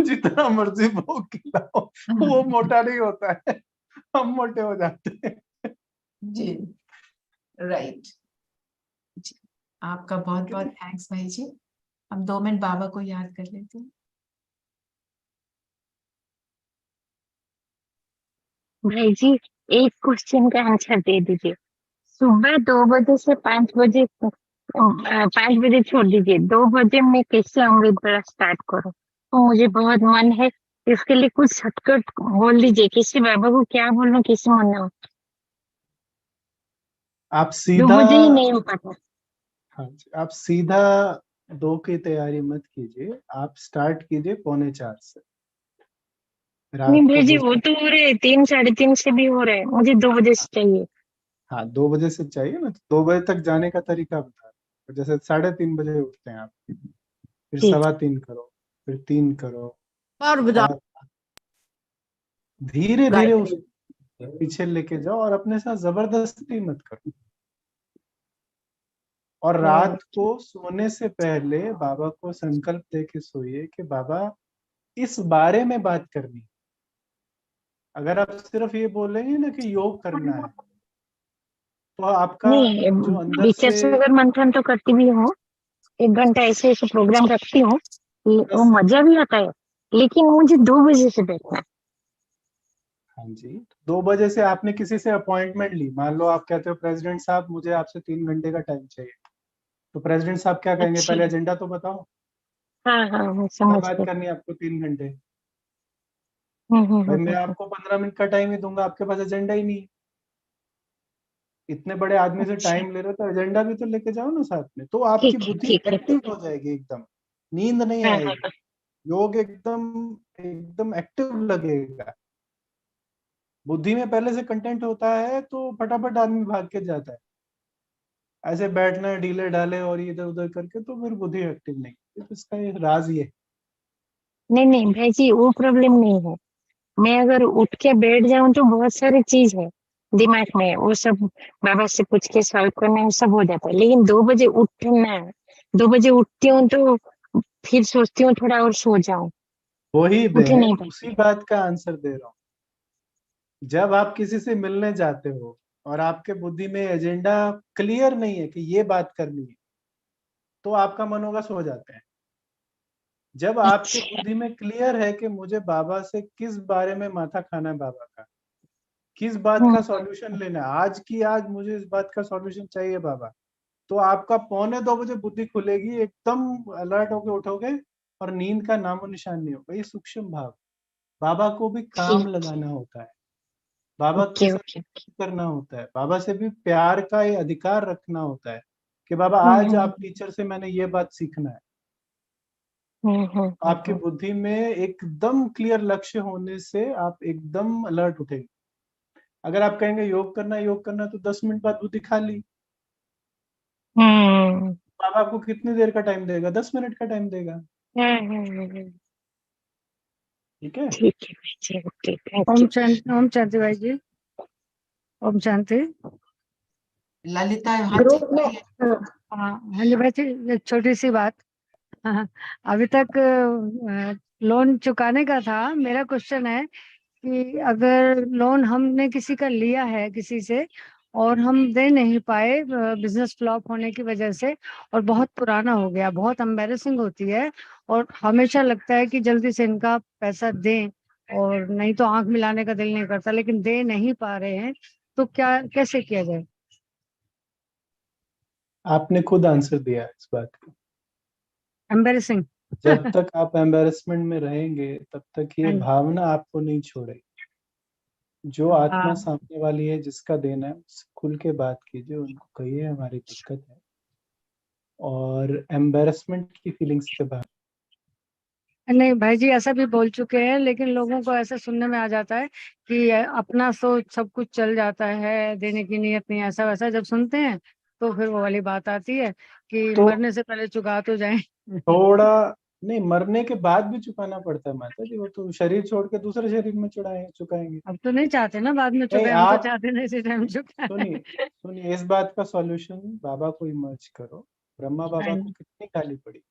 जितना मर्जी भोग खिलाओ वो मोटा नहीं होता है, हम मोटे हो जाते हैं।
जी, राइट जी। आपका बहुत बहुत थैंक्स भाई जी। हम 2 मिनट बाबा को याद कर लेते हैं।
भाई जी, एक क्वेश्चन का आंसर दे दीजिए। सुबह 2 बजे से 5 बजे, 5 बजे छोड़ दीजिए, 2 बजे मैं कैसे अमृत वेला स्टार्ट करूं? तो मुझे बहुत मन है, इसके लिए कुछ शॉर्टकट बोल दीजिए। कैसे बाबा को क्या बोलूं, कैसे मनाऊं?
आप
2
सीधा,
बजे ही नहीं हो पाता।
हाँ जी, आप सीधा 2 की तैयारी मत कीजिए, आप स्टार्ट कीजिए 3:45 से।
नहीं
रात को
भाई जी,
2
वो तो हो रहे 3, 3:30 से भी हो रहे हैं, मुझे 2 बजे से चाहिए।
हाँ, 2 बजे से चाहिए ना, तो 2 बजे तक जाने का तरीका बता रहा हूं। जैसे 3:30 बजे उठते हैं आप, फिर
ठीक।
3:15 करो, फिर 3 करो,
और बता
और धीरे धीरे उस
गायत्री।
पीछे लेके जाओ और अपने साथ जबरदस्ती मत करो। और रात को सोने से पहले बाबा को संकल्प दे के सोइए कि बाबा इस बारे में बात करनी, अगर आप सिर्फ ये बोलेंगे ना कि योग करना है, तो आपका
नहीं,
जो अंदर
बीच
से
से अगर मंथन तो करती भी हूँ, 1 घंटा ऐसे ऐसे प्रोग्राम रखती हूँ, वो
बस,
मजा भी आता है, लेकिन मुझे 2 बजे से बैठना है।
हाँ जी, 2 बजे से आपने किसी से अपॉइंटमेंट ली, मान लो आप कहते हो प्रेसिडेंट साहब मुझे आपसे 3 घंटे का टाइम चाहिए, तो प्रेसिडेंट साहब क्या कहेंगे,
अच्छा,
पहले एजेंडा तो बताओ,
हाँ हाँ, मैं
क्या
समझ
बात
गई।
करनी है आपको 3 घंटे।
हम्म हम्म
भाई
हम्म
मैं
हम्म,
आपको 15 मिनट का टाइम ही दूंगा, आपके पास एजेंडा ही नहीं है। इतने बड़े आदमी से
अच्छा,
टाइम ले रहे हो तो एजेंडा भी तो लेके जाओ ना साथ में, तो आपकी
ठीक है
बुद्धि
ठीक है।
एक्टिव हो जाएगी एकदम, नींद नहीं
हाँ हाँ
आएगी, योग एकदम एकदम एक्टिव लगेगा। बुद्धि में पहले से कंटेंट होता है तो फटाफट आदमी भाग के जाता है, ऐसे बैठना है ढीले ढाले और इधर उधर करके तो फिर बुद्धि एक्टिव नहीं, तो इसका ये राज ये है।
नहीं नहीं भाई जी, वो प्रॉब्लम नहीं है। मैं अगर उठ के बैठ जाऊं तो बहुत सारी चीज है दिमाग में, वो सब बाबा से पूछ के सॉल्व करना, वो सब हो जाता है। लेकिन 2 बजे उठना, 2 बजे उठती हूँ तो फिर सोचती हूँ थोड़ा और सो जाऊं,
वही
उठ ही नहीं
बहन उसी
पाती।
बात का आंसर दे रहा हूँ। जब आप किसी से मिलने जाते हो और आपके बुद्धि में एजेंडा क्लियर नहीं है कि ये बात करनी है, तो आपका मन होगा सो जाते हैं। जब आपके
अच्छा,
बुद्धि में क्लियर है कि मुझे बाबा से किस बारे में माथा खाना है, बाबा का किस बात
हम्म
का सॉल्यूशन लेना है, आज की आज मुझे इस बात का सॉल्यूशन चाहिए बाबा, तो आपका 1:45 बजे बुद्धि खुलेगी, एकदम अलर्ट होके उठोगे और नींद का नामो निशान नहीं होगा। ये सूक्ष्म भाव, बाबा को भी काम
ठीक,
लगाना होता है, बाबा के
ओके
साथ
ओके ओके।
करना होता है, बाबा से भी प्यार का ये अधिकार रखना होता है कि बाबा आज
हम्म
आप टीचर से मैंने ये बात सीखना है।
हम्म।
आपकी बुद्धि में एकदम क्लियर लक्ष्य होने से आप एकदम अलर्ट उठेंगे। अगर आप कहेंगे योग करना तो 10 मिनट बाद बुद्धि खाली,
हम्म
बाबा आपको कितनी देर का टाइम देगा, 10 मिनट का टाइम देगा।
हम्म।
ठीक है।
ठीक है भाई जी, okay, thank you.
Om Shanti भाई जी। ओम शांति।
ललिता हाथ
ग्रुप में
चलवाइए।
हाँ हाँ जी भाई जी, एक छोटी सी बात। हाँ, अभी तक लोन चुकाने का था। मेरा क्वेश्चन है कि अगर लोन हमने किसी का लिया है किसी से और हम दे नहीं पाए बिजनेस फ्लॉप होने की वजह से, और बहुत पुराना हो गया, बहुत एम्बेरसिंग होती है, और हमेशा लगता है कि जल्दी से इनका पैसा दें, और नहीं तो आंख मिलाने का दिल नहीं करता, लेकिन दे नहीं पा रहे हैं, तो क्या कैसे किया जाए?
आपने खुद आंसर दिया है इस बात का।
एम्बेरसिंग।
जब तक आप एम्बेरसमेंट में रहेंगे तब तक ये
हाँ
भावना आपको नहीं छोड़ेगी। जो आत्मा
हाँ।
सामने वाली है जिसका देना है उससे खुल के बात कीजिए, उनको कहिए हमारी दिक्कत है, और एम्बेरसमेंट की फीलिंग्स से बाहर।
नहीं भाई जी, ऐसा भी बोल चुके हैं, लेकिन लोगों को ऐसा सुनने में आ जाता है कि अपना सोच सब कुछ चल जाता है, देने की नीयत नहीं, ऐसा वैसा जब सुनते हैं तो फिर वो वाली बात आती है कि
तो
मरने से पहले चुका तो जाए।
थोड़ा नहीं, मरने के बाद भी चुकाना पड़ता है माता जी, वो तो शरीर छोड़ के दूसरे शरीर में चुकाएंगे।
अब तो नहीं चाहते ना बाद में
नहीं
चुकाए, हम तो
आप
चाहते ना इसी टाइम चुकाए।
सुनिए, सुनिए, इस बात का सॉल्यूशन बाबा को इमर्ज करो। ब्रह्मा बाबा को
हाँ
कितनी गाली पड़ी,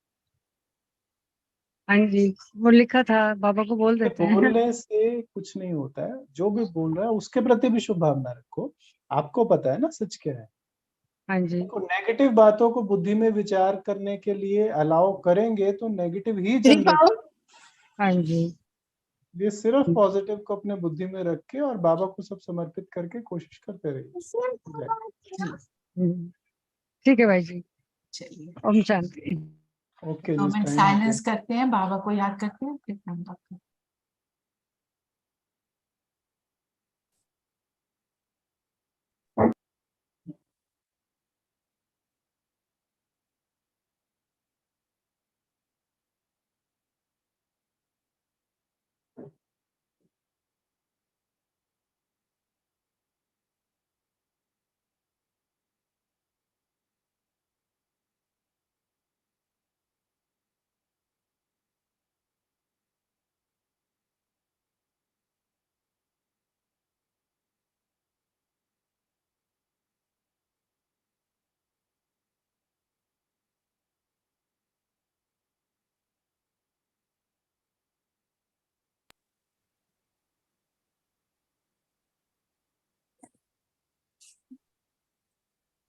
हाँ जी, वो लिखा था, बाबा को बोल
ये
देते हैं।
बोलने से कुछ नहीं होता है, जो भी बोल रहा है उसके प्रति भी शुभ भावना रखो। आपको पता है ना सच क्या है।
हाँ जी।
देखो नेगेटिव बातों को बुद्धि में विचार करने के लिए अलाउ करेंगे तो नेगेटिव ही जनरेट,
हाँ जी।
ये सिर्फ पॉजिटिव को अपने बुद्धि में रख के और बाबा को सब समर्पित करके कोशिश करते रहिए, हो जाएगा।
जी,
ठीक है भाई जी।
चलिए
Om Shanti.
Okay
2 minute
time हो गया।
साइलेंस करते हैं, बाबा को याद करते हैं, फिर हम बात करते हैं।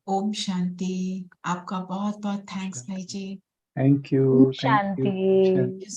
ओम शांति। आपका बहुत बहुत थैंक्स भाई जी।
Thank you, thank you.
Shanti.